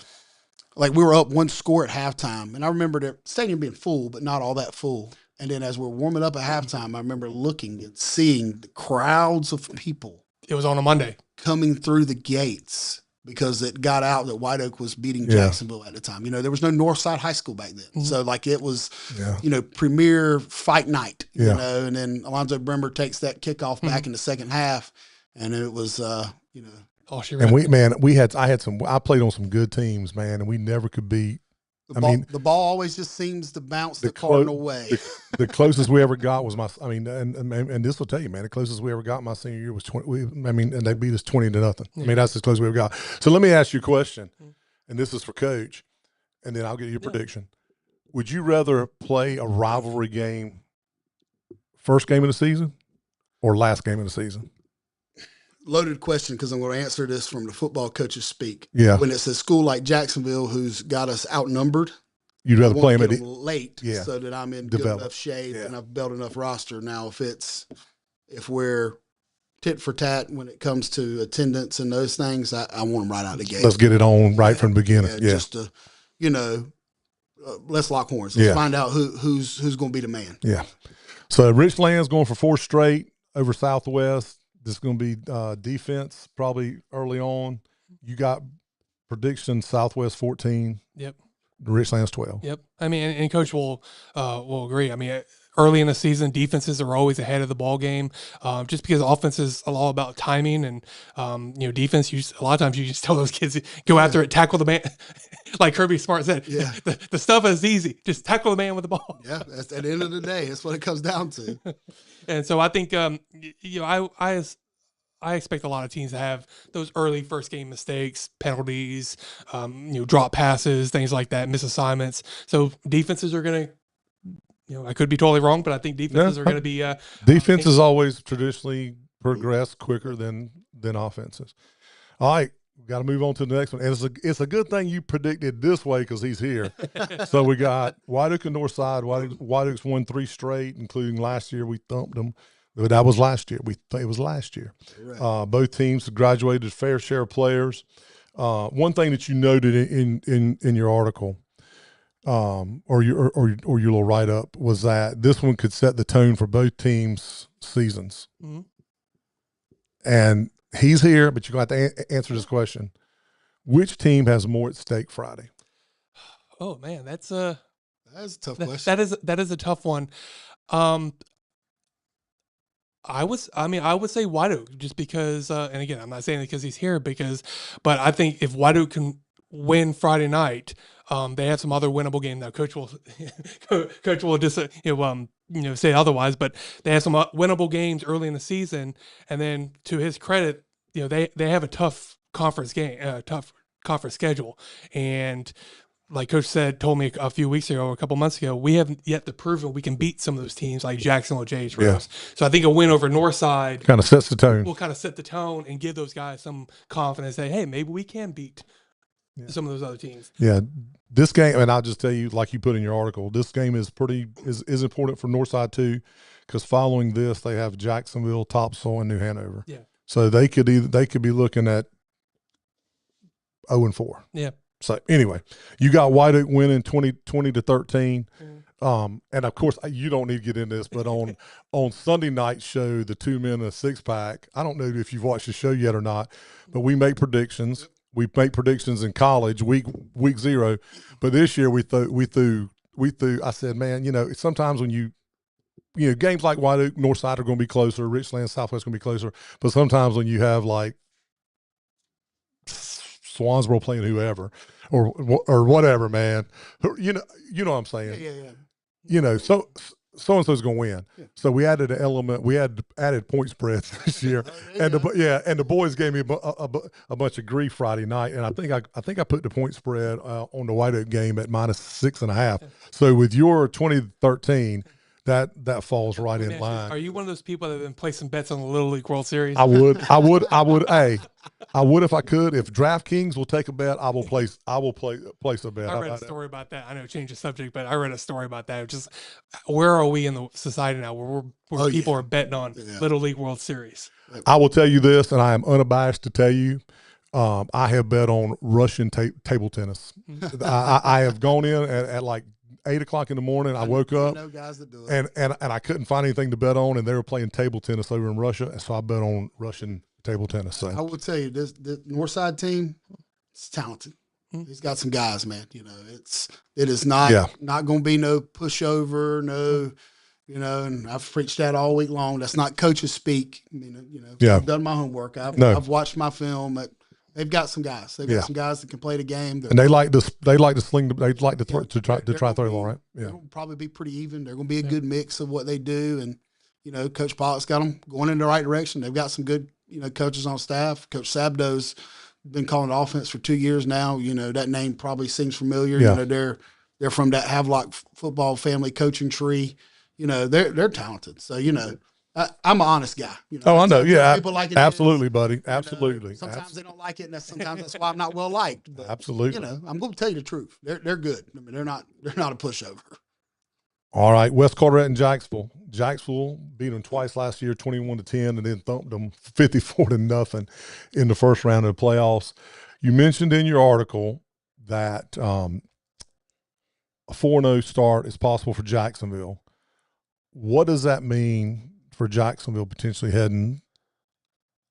like we were up 1 score at halftime, and I remember the stadium being full, but not all that full. And then as we're warming up at halftime, I remember looking and seeing the crowds of people. It was on a Monday. Coming through the gates because it got out that White Oak was beating Jacksonville at the time. There was no Northside High School back then. Mm-hmm. So, it was, premier fight night, and then Alonzo Bremer takes that kickoff back in the second half, and it was, And I played on some good teams, man, and we never could beat. The ball always just seems to bounce the Cardinal way. The closest we ever got was and this will tell you, man, the closest we ever got my senior year was 20. And they beat us 20-0. Yeah. That's as close as we ever got. So let me ask you a question, and this is for Coach, and then I'll get your prediction. Would you rather play a rivalry game first game of the season or last game of the season? Loaded question, because I'm going to answer this from the football coaches speak. Yeah. When it's a school like Jacksonville who's got us outnumbered, you'd rather play them late so that I'm in good enough shape and I've built enough roster. Now, if we're tit for tat when it comes to attendance and those things. I want them right out of the gate. Let's get it on right from the beginning. Yeah. Just to, let's lock horns. Let's find out who's going to be the man. Yeah. So Richland's going for 4 straight over Southwest. This is going to be defense probably early on. You got prediction Southwest 14. Yep. Richland's 12. Yep. I mean, and Coach will agree. I mean, early in the season, defenses are always ahead of the ball game, just because offense is all about timing and defense. A lot of times you just tell those kids go after it, tackle the man, like Kirby Smart said. Yeah. The stuff is easy. Just tackle the man with the ball. Yeah, that's at the end of the day. That's what it comes down to. And so I think I expect a lot of teams to have those early first game mistakes, penalties, drop passes, things like that, miss assignments. So defenses are going to, I could be totally wrong, but I think defenses are going to be. Defenses always traditionally progress quicker than offenses. All right, we got to move on to the next one. And it's a good thing you predicted this way because he's here. So we got White Oak and Northside. White Oak's won 3 straight, including last year we thumped them. That was last year. It was last year. Right. Both teams graduated a fair share of players. One thing that you noted in your article, or your little write up, was that this one could set the tone for both teams' seasons. Mm-hmm. And he's here, but you're going to have to answer this question: which team has more at stake Friday? Oh man, that's a tough question. That is a tough one. I would say White Oak just because, and again, I'm not saying it because he's here but I think if White Oak can win Friday night, they have some other winnable game. Now, Coach will just say otherwise, but they have some winnable games early in the season, and then to his credit, they have a tough conference conference schedule, and like Coach told me a few weeks ago or a couple months ago, we haven't yet to prove that we can beat some of those teams like Jacksonville Jays. Yeah. So I think a win over Northside kind of sets the tone. Will kind of set the tone and give those guys some confidence. Say, hey, maybe we can beat some of those other teams. Yeah, this game, and I'll just tell you, like you put in your article, this game is important for Northside too, because following this, they have Jacksonville, Topsail, and New Hanover. Yeah. So they could be looking at 0-4. Yeah. So anyway, you got White Oak winning 20-13. And of course you don't need to get into this, but on Sunday night show, the 2 men and a 6-pack, I don't know if you've watched the show yet or not, but we make predictions. We make predictions in college week 0. But this year we threw, I said, man, sometimes when games like White Oak, Northside are going to be closer, Richland, Southwest going to be closer. But sometimes when you have like Swansboro playing whoever or whatever, man, you know what I'm saying? Yeah. So and so's going to win. Yeah. So we added an element. We added point spreads this year, and the boys gave me a bunch of grief Friday night, and I think I put the point spread on the White Oak game at -6.5. So with your 2013. That falls right in line. Are you one of those people that have been placing bets on the Little League World Series? I would. Hey, I would if I could. If DraftKings will take a bet, I will place a bet. I read a story about that. I know, change the subject, but I read a story about that. Just where are we in the society now where people are betting on Little League World Series? I will tell you this, and I am unabashed to tell you, I have bet on Russian table tennis. I have gone in at like 8 o'clock in the morning. I woke up guys that do it. and I couldn't find anything to bet on, and they were playing table tennis over in Russia, and so I bet on Russian table tennis. So I will tell you, this Northside team is talented. He's got some guys, man. It is not going to be no pushover, no. And I've preached that all week long. That's not coaches speak. I've done my homework. I've watched my film. They've got some guys. They've got some guys that can play the game. And they like to sling. They like to try to throw the ball, right? Yeah. They'll probably be pretty even. They're going to be a good mix of what they do. And Coach Pollock's got them going in the right direction. They've got some good coaches on staff. Coach Sabdo's been calling offense for 2 years now. That name probably seems familiar. Yeah. They're from that Havelock football family coaching tree. They're talented. So I'm an honest guy. I know. Yeah, people like it. Absolutely, buddy. Absolutely. Sometimes they don't like it, and sometimes that's why I'm not well liked. But, absolutely. I'm going to tell you the truth. They're good. I mean, they're not a pushover. All right, West Carteret and Jacksonville. Jacksonville beat them twice last year, 21-10, and then thumped them 54-0 in the first round of the playoffs. You mentioned in your article that a 4-0 start is possible for Jacksonville. What does that mean for Jacksonville potentially heading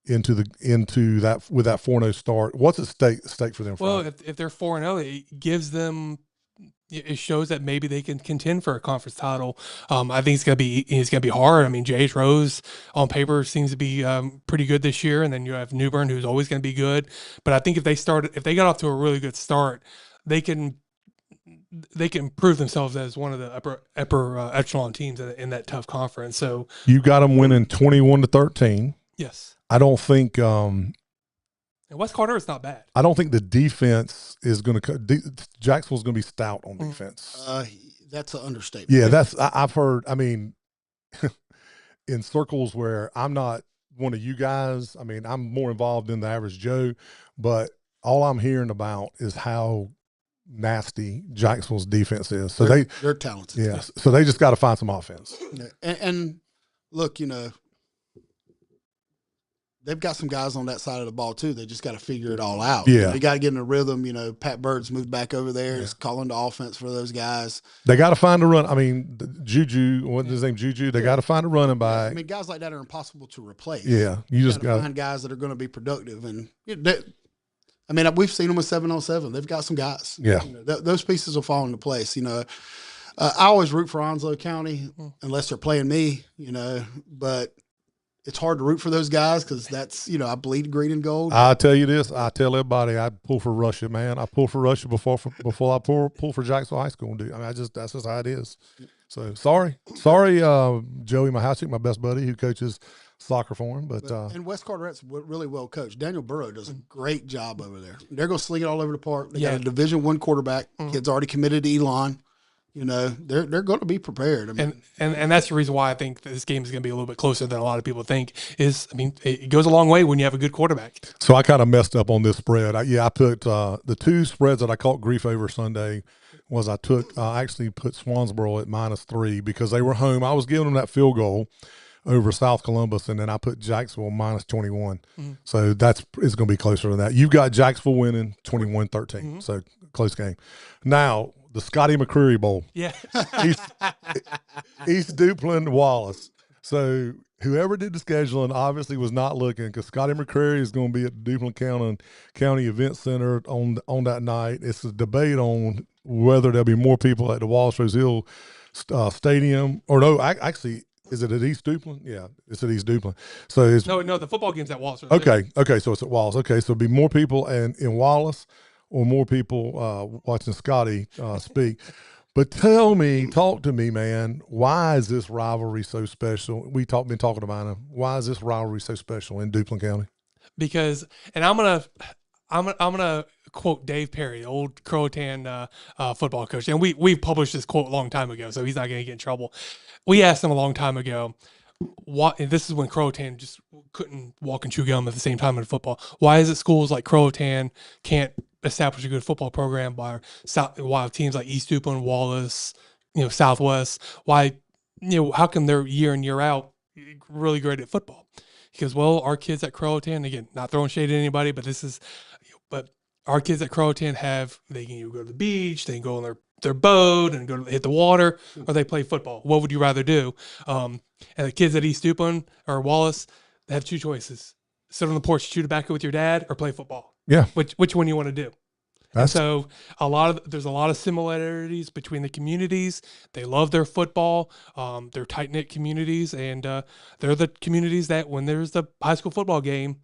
into that with that 4-0 start? What's at stake for them? Well, if they're 4-0, it gives them. It shows that maybe they can contend for a conference title. I think it's gonna be hard. I mean, J.H. Rose on paper seems to be pretty good this year, and then you have Newbern, who's always going to be good. But I think if they got off to a really good start, they can prove themselves as one of the upper echelon teams in that tough conference. So you got them winning 21-13. Yes, I don't think. And West Carter is not bad. I don't think the defense is going to. Jacksonville's going to be stout on defense. That's an understatement. Yeah, I've heard. I mean, in circles where I'm not one of you guys. I mean, I'm more involved than the average Joe, but all I'm hearing about is how nasty Jacksonville's defense is. So they're talented. Yes. Yeah, so they just got to find some offense. And look, they've got some guys on that side of the ball too. They just got to figure it all out. Yeah, they got to get in a rhythm. Pat Byrd's moved back over there. He's calling the offense for those guys. They got to find a run. I mean, Juju, what's his name? Juju. They got to find a running back. I mean, guys like that are impossible to replace. Yeah, you just got to find guys that are going to be productive. And we've seen them with 7-on-7. They've got some guys. Yeah, those pieces will fall into place. I always root for Onslow County unless they're playing me. But it's hard to root for those guys because that's, I bleed green and gold. I tell you this. I tell everybody I pull for Russia, man. I pull for Russia before I pull for Jacksonville High School. Dude, I mean, that's just how it is. So sorry, Joey Mahasik, my best buddy who coaches soccer for him. But and West Carteret's really well coached. Daniel Burrow does a great job over there. They're going to sling it all over the park. They got a Division I quarterback. Kid's already committed to Elon. They're going to be prepared. I mean, and that's the reason why I think this game is going to be a little bit closer than a lot of people think. It goes a long way when you have a good quarterback. So I kind of messed up on this spread. I put the two spreads that I caught grief over Sunday was I actually put Swansboro at -3 because they were home. I was giving them that field goal over South Columbus, and then I put Jacksonville -21. So it's going to be closer than that. You've got Jacksonville winning 21-13. So close game. Now, the Scotty McCreary Bowl. Yeah. East Duplin, Wallace. So whoever did the scheduling obviously was not looking because Scotty McCreary is going to be at the Duplin County Event Center on that night. It's a debate on whether there'll be more people at the Wallace Rose Hill Stadium or no. Actually, is it at East Duplin? Yeah, it's at East Duplin. So it's no. The football game's at Wallace. Okay. So it's at Wallace. Okay, so there'll be more people in Wallace. Or more people watching Scotty speak. But talk to me, man. Why is this rivalry so special? Been talking about it. Why is this rivalry so special in Duplin County? Because, and I'm gonna quote Dave Perry, the old Croatan football coach, and we published this quote a long time ago, so he's not gonna get in trouble. We asked him a long time ago. This is when Croatan just couldn't walk and chew gum at the same time in football. Why is it schools like Croatan can't establish a good football program while teams like East Duplin, Wallace, Southwest? Why, how come they're year in, year out really great at football? Because, our kids at Croatan, again, not throwing shade at anybody, but our kids at Croatan they can go to the beach, they can go on their boat and go hit the water, or they play football. What would you rather do? And the kids at East Duplin or Wallace, they have two choices: sit on the porch, shoot tobacco with your dad, or play football. Yeah. Which one you want to do? So there's a lot of similarities between the communities. They love their football. They're tight knit communities, and they're the communities that when there's the high school football game,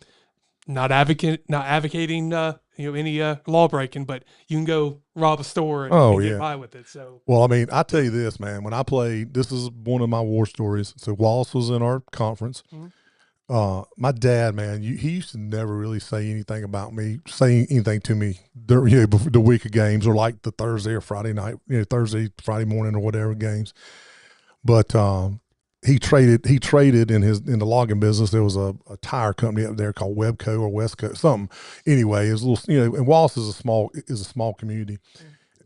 not advocating any law breaking, but you can go rob a store and get by with it. So I tell you this, man. When I played, this is one of my war stories. So Wallace was in our conference. My dad, man, he used to never really say anything to me during the week of games or like the Thursday or Friday night, Thursday, Friday morning or whatever games. But he traded in the logging business. There was a tire company up there called Webco or Westco, something. Anyway, it was a little, and Wallace is a small community,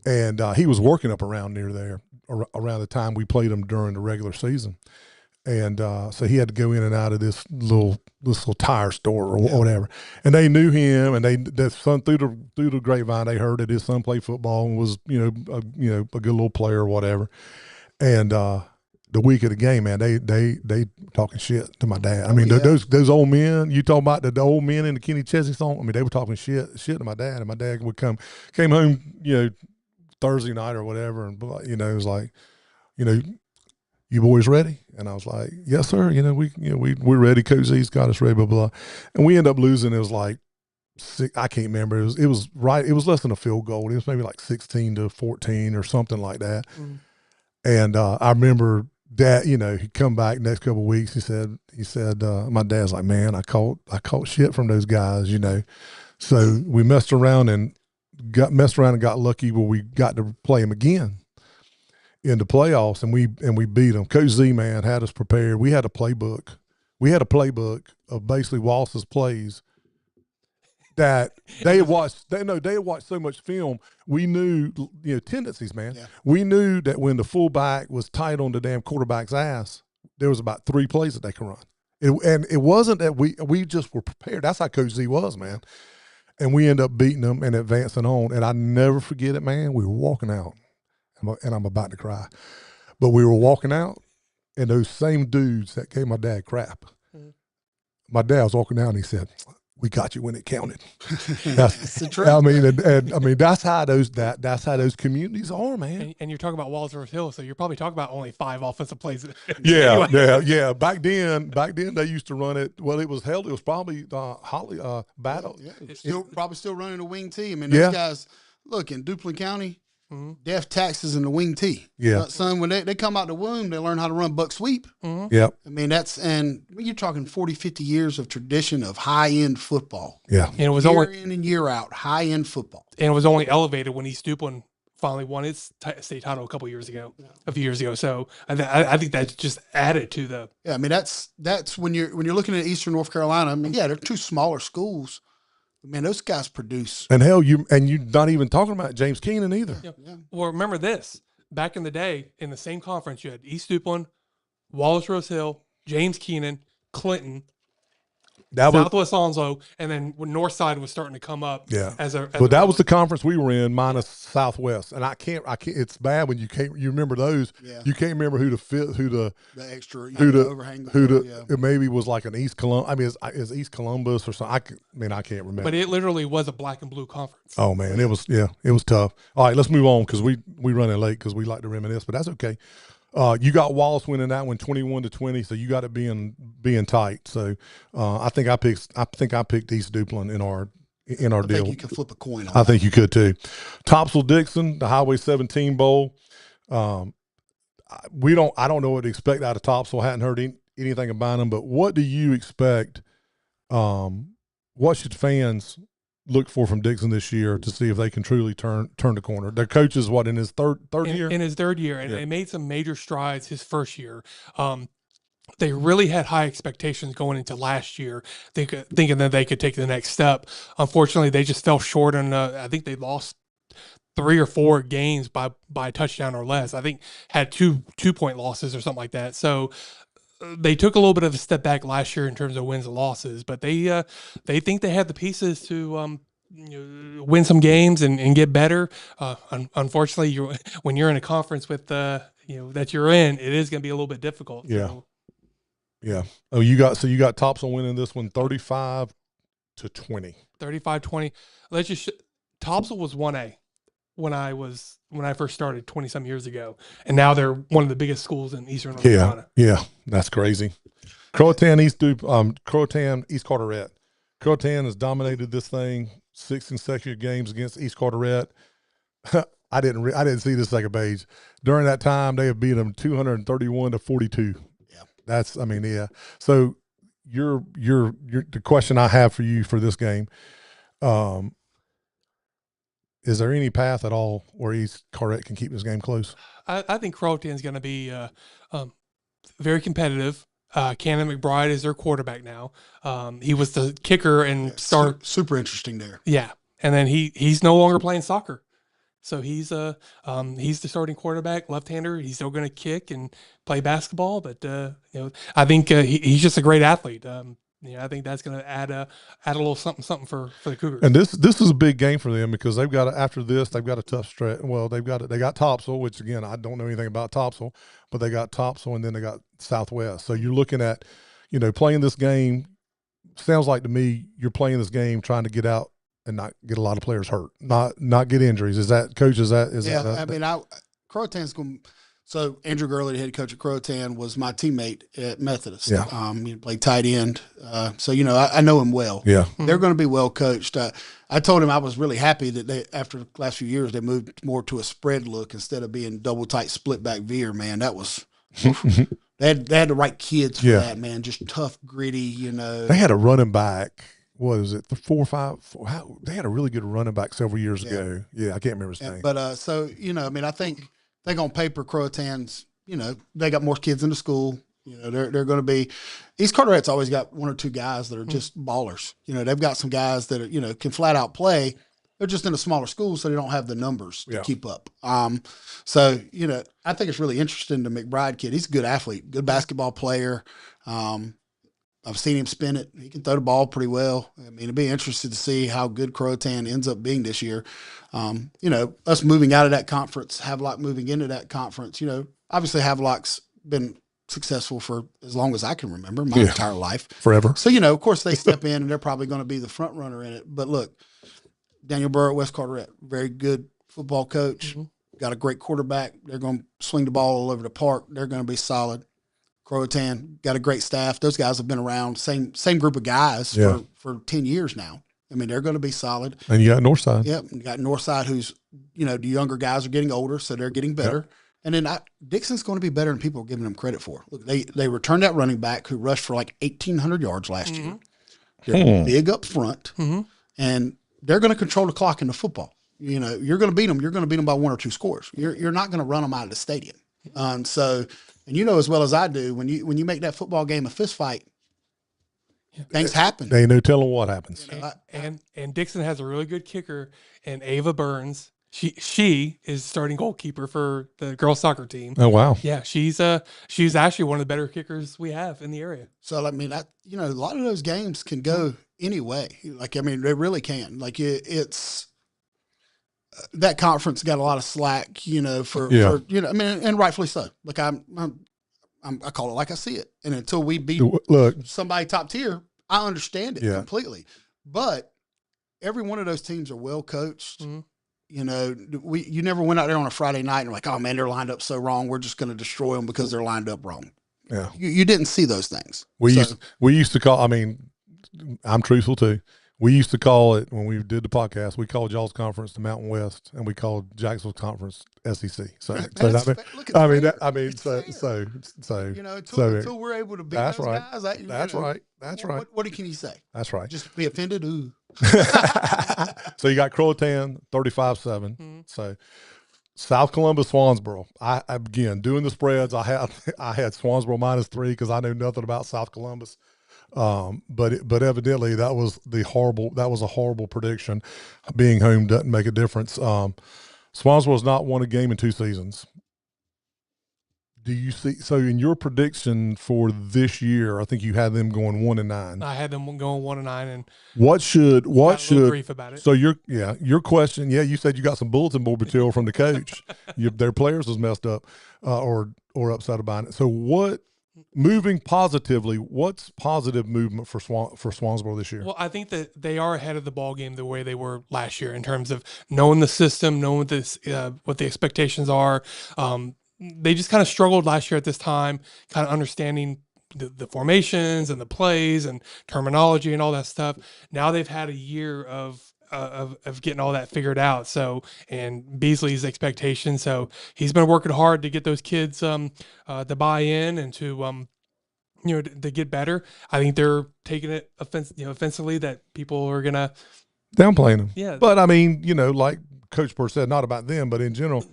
and he was working up around near there around the time we played them during the regular season. And so he had to go in and out of this little tire store or whatever. And they knew him, and their son through the grapevine, they heard that his son played football and was a good little player or whatever. And the week of the game, man, they talking shit to my dad. I mean, those old men you talking about, the old men in the Kenny Chesney song. I mean, they were talking shit to my dad, and my dad would came home, Thursday night or whatever, and it was like, you boys ready? And I was like, yes, sir. We're ready. Coach Z's got us ready, blah, blah. And we ended up losing. It was like I can't remember. It was right. It was less than a field goal. It was maybe like 16-14 or something like that. Mm. And I remember Dad, he come back next couple of weeks. He said, my dad's like, man, I caught shit from those guys, So we messed around and got lucky where we got to play them again in the playoffs, and we beat them. Coach Z, man, had us prepared. We had a playbook. We had a playbook of basically Wallace's plays that they had watched. They had watched so much film. We knew, tendencies, man. Yeah. We knew that when the fullback was tight on the damn quarterback's ass, there was about 3 plays that they could run. And it wasn't that we just were prepared. That's how Coach Z was, man. And we ended up beating them and advancing on. And I never forget it, man. We were walking out. And I'm about to cry. But we were walking out, and those same dudes that gave my dad crap, my dad was walking out, and he said, we got you when it counted. That's the truth. I mean, that's how those communities are, man. And you're talking about Walsworth Hill, so you're probably talking about only 5 offensive plays. Yeah. Back then they used to run it. Well, it was probably Holly Battle. Yeah, probably still running a wing T. I mean, those guys, look, in Duplin County, death taxes in the wing T. Yeah. Son, when they come out the womb, they learn how to run buck sweep. Mm-hmm. Yep. I mean, and you're talking 40, 50 years of tradition of high-end football. Yeah. And it was year in and year out, high-end football. And it was only elevated when East Duplin finally won its state title a few years ago. So I think that just added to the. Yeah, I mean, that's when you're looking at Eastern North Carolina. I mean, yeah, they're 2 smaller schools. Man, those guys produce. And hell, you're not even talking about James Keenan either. Yeah. Yeah. Well, remember this. Back in the day, in the same conference, you had East Duplin, Wallace Rose Hill, James Keenan, Clinton, Southwest Onslow, and then when Northside was starting to come up. Yeah. But that was the conference we were in minus Southwest, and I can't. It's bad when you can't. You remember those. Yeah. You can't remember who the extra overhang. It maybe was like an East Columbus. I mean, is East Columbus or something? I can't remember. But it literally was a black and blue conference. Oh man, it was tough. All right, let's move on because we running late because we like to reminisce, but that's okay. You got Wallace winning that one 21-20, so you got it being tight. So I think I picked East Duplin in our deal. I think you could flip a coin on I think you could too. Topsail-Dixon, the Highway 17 Bowl. I don't know what to expect out of Topsail. Hadn't heard anything about them, but what do you expect? What should fans look for from Dixon this year to see if they can truly turn the corner? Their coach is in his third year? In his third year, and they made some major strides his first year. They really had high expectations going into last year, thinking that they could take the next step. Unfortunately, they just fell short, and I think they lost 3 or 4 games by a touchdown or less. I think had 2-point losses or something like that. So they took a little bit of a step back last year in terms of wins and losses, but they think they have the pieces to win some games and get better. Unfortunately, when you're in a conference with that you're in, it is going to be a little bit difficult. Yeah. So. Yeah. Oh, you got Topsail winning this one 35-20. 35-20. Topsail was 1A when I first started 20-some years ago, and now they're one of the biggest schools in Eastern North Carolina. Yeah, that's crazy. Croatan, East Carteret. Croatan has dominated this thing 6 consecutive games against East Carteret. I didn't see the second page. During that time, they have beat them 231-42. Yeah, So the question I have for you for this game. Is there any path at all where East Carteret can keep this game close? I think Croatan's going to be very competitive. Cannon McBride is their quarterback now. He was the kicker and super interesting there. Yeah, and then he's no longer playing soccer. So he's the starting quarterback, left-hander. He's still going to kick and play basketball, but I think he's just a great athlete. I think that's going to add a little something for the Cougars. And this is a big game for them because they've got after this they've got a tough stretch. Well, they got Topsail, which again I don't know anything about Topsail, but they got Topsail and then they got Southwest. So you're looking at, playing this game. Sounds like to me you're playing this game trying to get out and not get a lot of players hurt, not get injuries. Is that, Coach? Croatan's going. So Andrew Gurley, the head coach at Croatan, was my teammate at Methodist. Yeah. He played tight end. So I know him well. Yeah. They're going to be well coached. I told him I was really happy that after the last few years, they moved more to a spread look instead of being double tight split back veer. Man, that was. They had the right kids for that, man. Just tough, gritty. They had a running back. What was it? The 4 or 5. They had a really good running back several years ago. Yeah, I can't remember his name. But I think on paper, Croatan's, they got more kids in the school. They're going to be. East Carteret's always got one or two guys that are just ballers. They've got some guys that are, can flat out play. They're just in a smaller school, so they don't have the numbers to keep up. I think it's really interesting. The McBride kid, he's a good athlete, good basketball player. I've seen him spin it. He can throw the ball pretty well. I mean, it'd be interesting to see how good Croatan ends up being this year. Us moving out of that conference, Havelock moving into that conference, obviously Havelock's been successful for as long as I can remember, my entire life. Forever. So, of course they step in and they're probably going to be the front runner in it. But look, Daniel Burr at West Carteret, very good football coach, got a great quarterback. They're going to swing the ball all over the park. They're going to be solid. Croatan got a great staff. Those guys have been around, same group of guys for 10 years now. I mean, they're going to be solid. And you got Northside. Yep. You got Northside, who's, the younger guys are getting older, so they're getting better. Yep. And then Dixon's going to be better than people are giving them credit for. Look, they returned that running back who rushed for like 1,800 yards last year. They're big up front, and they're going to control the clock in the football. You're going to beat them. You're going to beat them by 1 or 2 scores. You're not going to run them out of the stadium. And as well as I do, when you make that football game a fist fight, things happen. They ain't no telling what happens. And Dixon has a really good kicker, and Ava Burns. She is starting goalkeeper for the girls soccer team. Oh wow! Yeah, she's actually one of the better kickers we have in the area. So a lot of those games can go any way. They really can. It's. That conference got a lot of slack, and rightfully so. Like I call it like I see it. And until we beat somebody top tier, I understand it completely. But every one of those teams are well coached. You never went out there on a Friday night and like, oh man, they're lined up so wrong. We're just going to destroy them because they're lined up wrong. Yeah, you didn't see those things. We used to call. I mean, I'm truthful too. We used to call it, when we did the podcast, we called y'all's conference the Mountain West, and we called Jacksonville's conference SEC. So until we're able to beat those guys. That's right. What can you say? That's right. Just be offended? Ooh. So you got Croatan 35-7. So South Columbus, Swansboro. I again doing the spreads. I had Swansboro -3 because I knew nothing about South Columbus. But evidently that was a horrible prediction. Being home doesn't make a difference. Swansboro's not won a game in 2 seasons. Do you see? So in your prediction for this year, I think you had them going 1-9. I had them going 1-9, and what should grief about it. So your question, you said you got some bulletin board material from the coach. Their players was messed up, or upset about it. So what? Moving positively, what's positive movement for Swansboro this year? Well, I think that they are ahead of the ball game the way they were last year in terms of knowing the system, knowing what the expectations are. They just kind of struggled last year at this time, kind of understanding the formations and the plays and terminology and all that stuff. Now they've had a year of getting all that figured out. So, and Beasley's expectations. So he's been working hard to get those kids to buy in and to to get better. I think they're taking it offensively that people are gonna downplaying them. Yeah, but I mean, like Coach Burr said, not about them, but in general,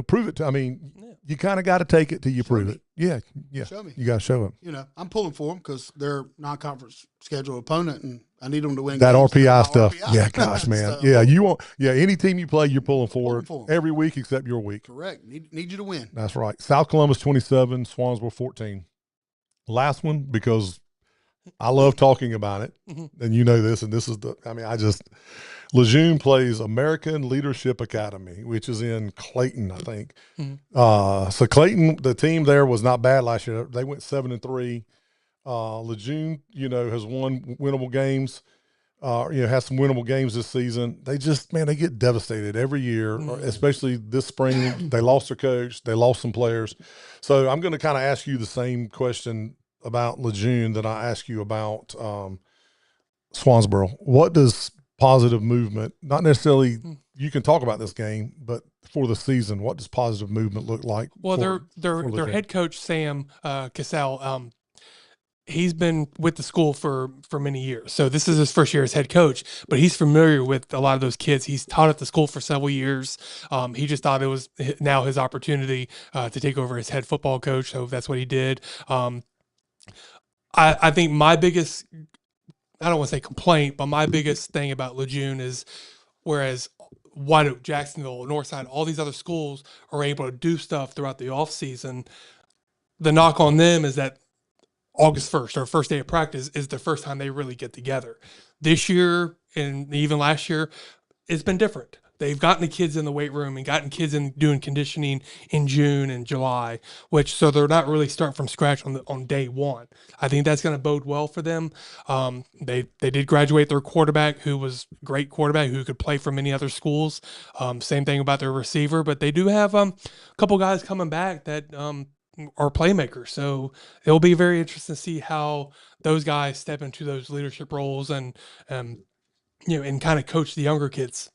prove it to. I mean, you kind of got to take it till you prove it. Yeah. Show me. You got to show them. I'm pulling for them because they're non-conference scheduled opponent, and I need them to win that games. RPI stuff. RPI. Yeah, gosh, man. Any team you play, you're pulling for it every week except your week. Correct. Need you to win. That's right. South Columbus 27, Swansboro 14. Last one, because I love talking about it, and you know this, and this is Lejeune plays American Leadership Academy, which is in Clayton, I think. So Clayton, the team there was not bad last year. They went 7-3. Lejeune, has won winnable games. Has some winnable games this season. They get devastated every year, especially this spring. They lost their coach. They lost some players. So I'm going to kind of ask you the same question about Lejeune that I asked you about Swansboro. What does positive movement, not necessarily you can talk about this game, but for the season, what does positive movement look like? Well, their head coach, Sam Cassell, he's been with the school for many years. So this is his first year as head coach, but he's familiar with a lot of those kids. He's taught at the school for several years. He just thought it was now his opportunity to take over as head football coach. So that's what he did. I think my biggest, I don't want to say complaint, but my biggest thing about Lejeune is whereas White Oak, Jacksonville, Northside, all these other schools are able to do stuff throughout the off season, the knock on them is that August 1st, or first day of practice, is the first time they really get together. This year, and even last year, it's been different. They've gotten the kids in the weight room and gotten kids in doing conditioning in June and July, so they're not really starting from scratch on day one. I think that's going to bode well for them. They did graduate their quarterback, who was a great quarterback, who could play for many other schools. Same thing about their receiver, but they do have a couple guys coming back that are playmakers. So it'll be very interesting to see how those guys step into those leadership roles and kind of coach the younger kids.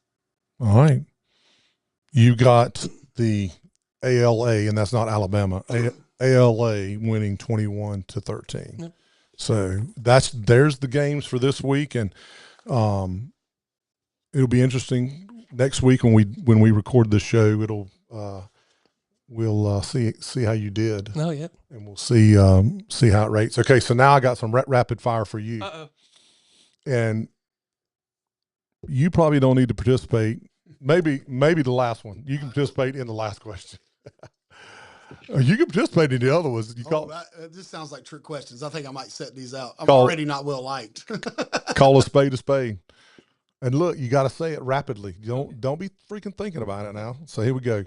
All right. You got the ALA, and that's not Alabama. ALA winning 21-13. Yep. So there's the games for this week, and it'll be interesting next week when we record this show. We'll see how you did. Oh, yeah. And we'll see how it rates. Okay, so now I got some rapid fire for you. Uh-oh. And you probably don't need to participate. Maybe the last one. You can participate in the last question. You can participate in the other ones. This sounds like trick questions. I think I might set these out. I'm already not well liked. Call a spade a spade. And look, you got to say it rapidly. Don't be freaking thinking about it now. So here we go.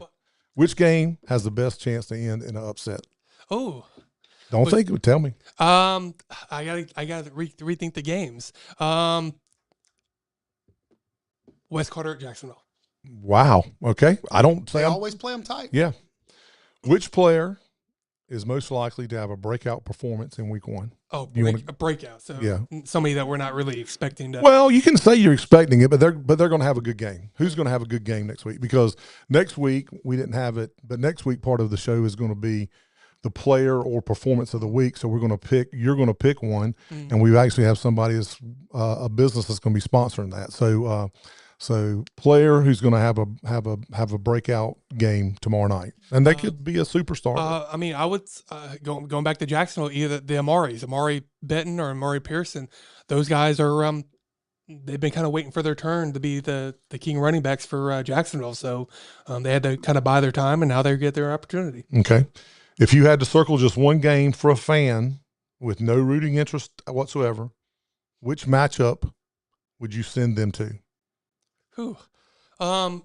Which game has the best chance to end in an upset? Oh, don't think it. Tell me. I gotta rethink the games. West Carter at Jacksonville. Wow. Okay. They always play them tight. Yeah. Which player is most likely to have a breakout performance in week one? Oh, a breakout. So yeah, somebody that we're not really expecting to. Well, you can say you're expecting it, but they're going to have a good game. Who's going to have a good game next week? Because next week we didn't have it, but next week part of the show is going to be the player or performance of the week. So you're going to pick one, and we actually have somebody that's a business that's going to be sponsoring that. So player who's going to have a breakout game tomorrow night, and they could be a superstar. I would going back to Jacksonville, either the Amari Benton or Amari Pearson. Those guys are they've been kind of waiting for their turn to be the king running backs for Jacksonville. So they had to kind of buy their time, and now they get their opportunity. Okay, if you had to circle just one game for a fan with no rooting interest whatsoever, which matchup would you send them to? Whew. I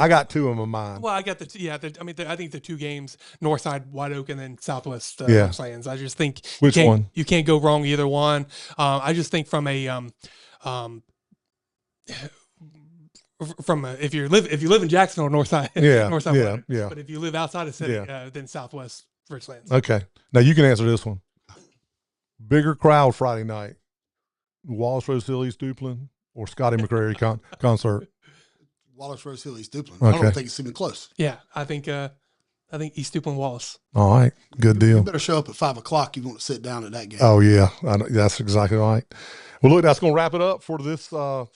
got two of them in mind. Well, I got I think the two games, Northside, White Oak, and then Southwest Lands. I just think you can't go wrong either one. I just think from if you live in Jacksonville, Northside, Northside, yeah. But if you live outside of city, then Southwest Richlands. Okay, now you can answer this one. Bigger crowd Friday night, Wallace Rose Hill, East Duplin, or Scotty McCrary concert? Wallace Rose Hill, East Duplin. Okay. I don't think it's even close. Yeah, I think East Duplin Wallace. All right, good deal. You better show up at 5:00. You want to sit down at that game. Oh yeah, that's exactly right. Well, look, that's going to wrap it up for this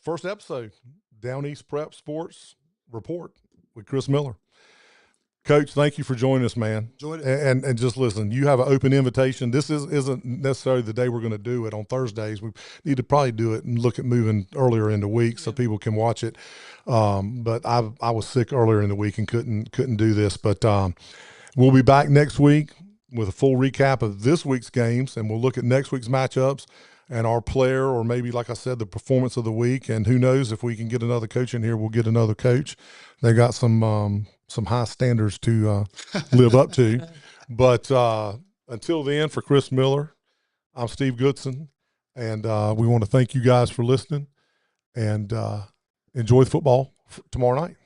first episode, Down East Prep Sports Report. with Chris Miller. Coach, thank you for joining us, man. Enjoyed it. And just listen, you have an open invitation. This isn't necessarily the day we're going to do it on Thursdays. We need to probably do it and look at moving earlier in the week so people can watch it. But I was sick earlier in the week and couldn't do this. But we'll be back next week with a full recap of this week's games, and we'll look at next week's matchups and our player, or maybe, like I said, the performance of the week. And who knows, if we can get another coach in here, we'll get another coach. They got some high standards to live up to. But until then, for Chris Miller, I'm Steve Goodson, and we want to thank you guys for listening, and enjoy the football tomorrow night.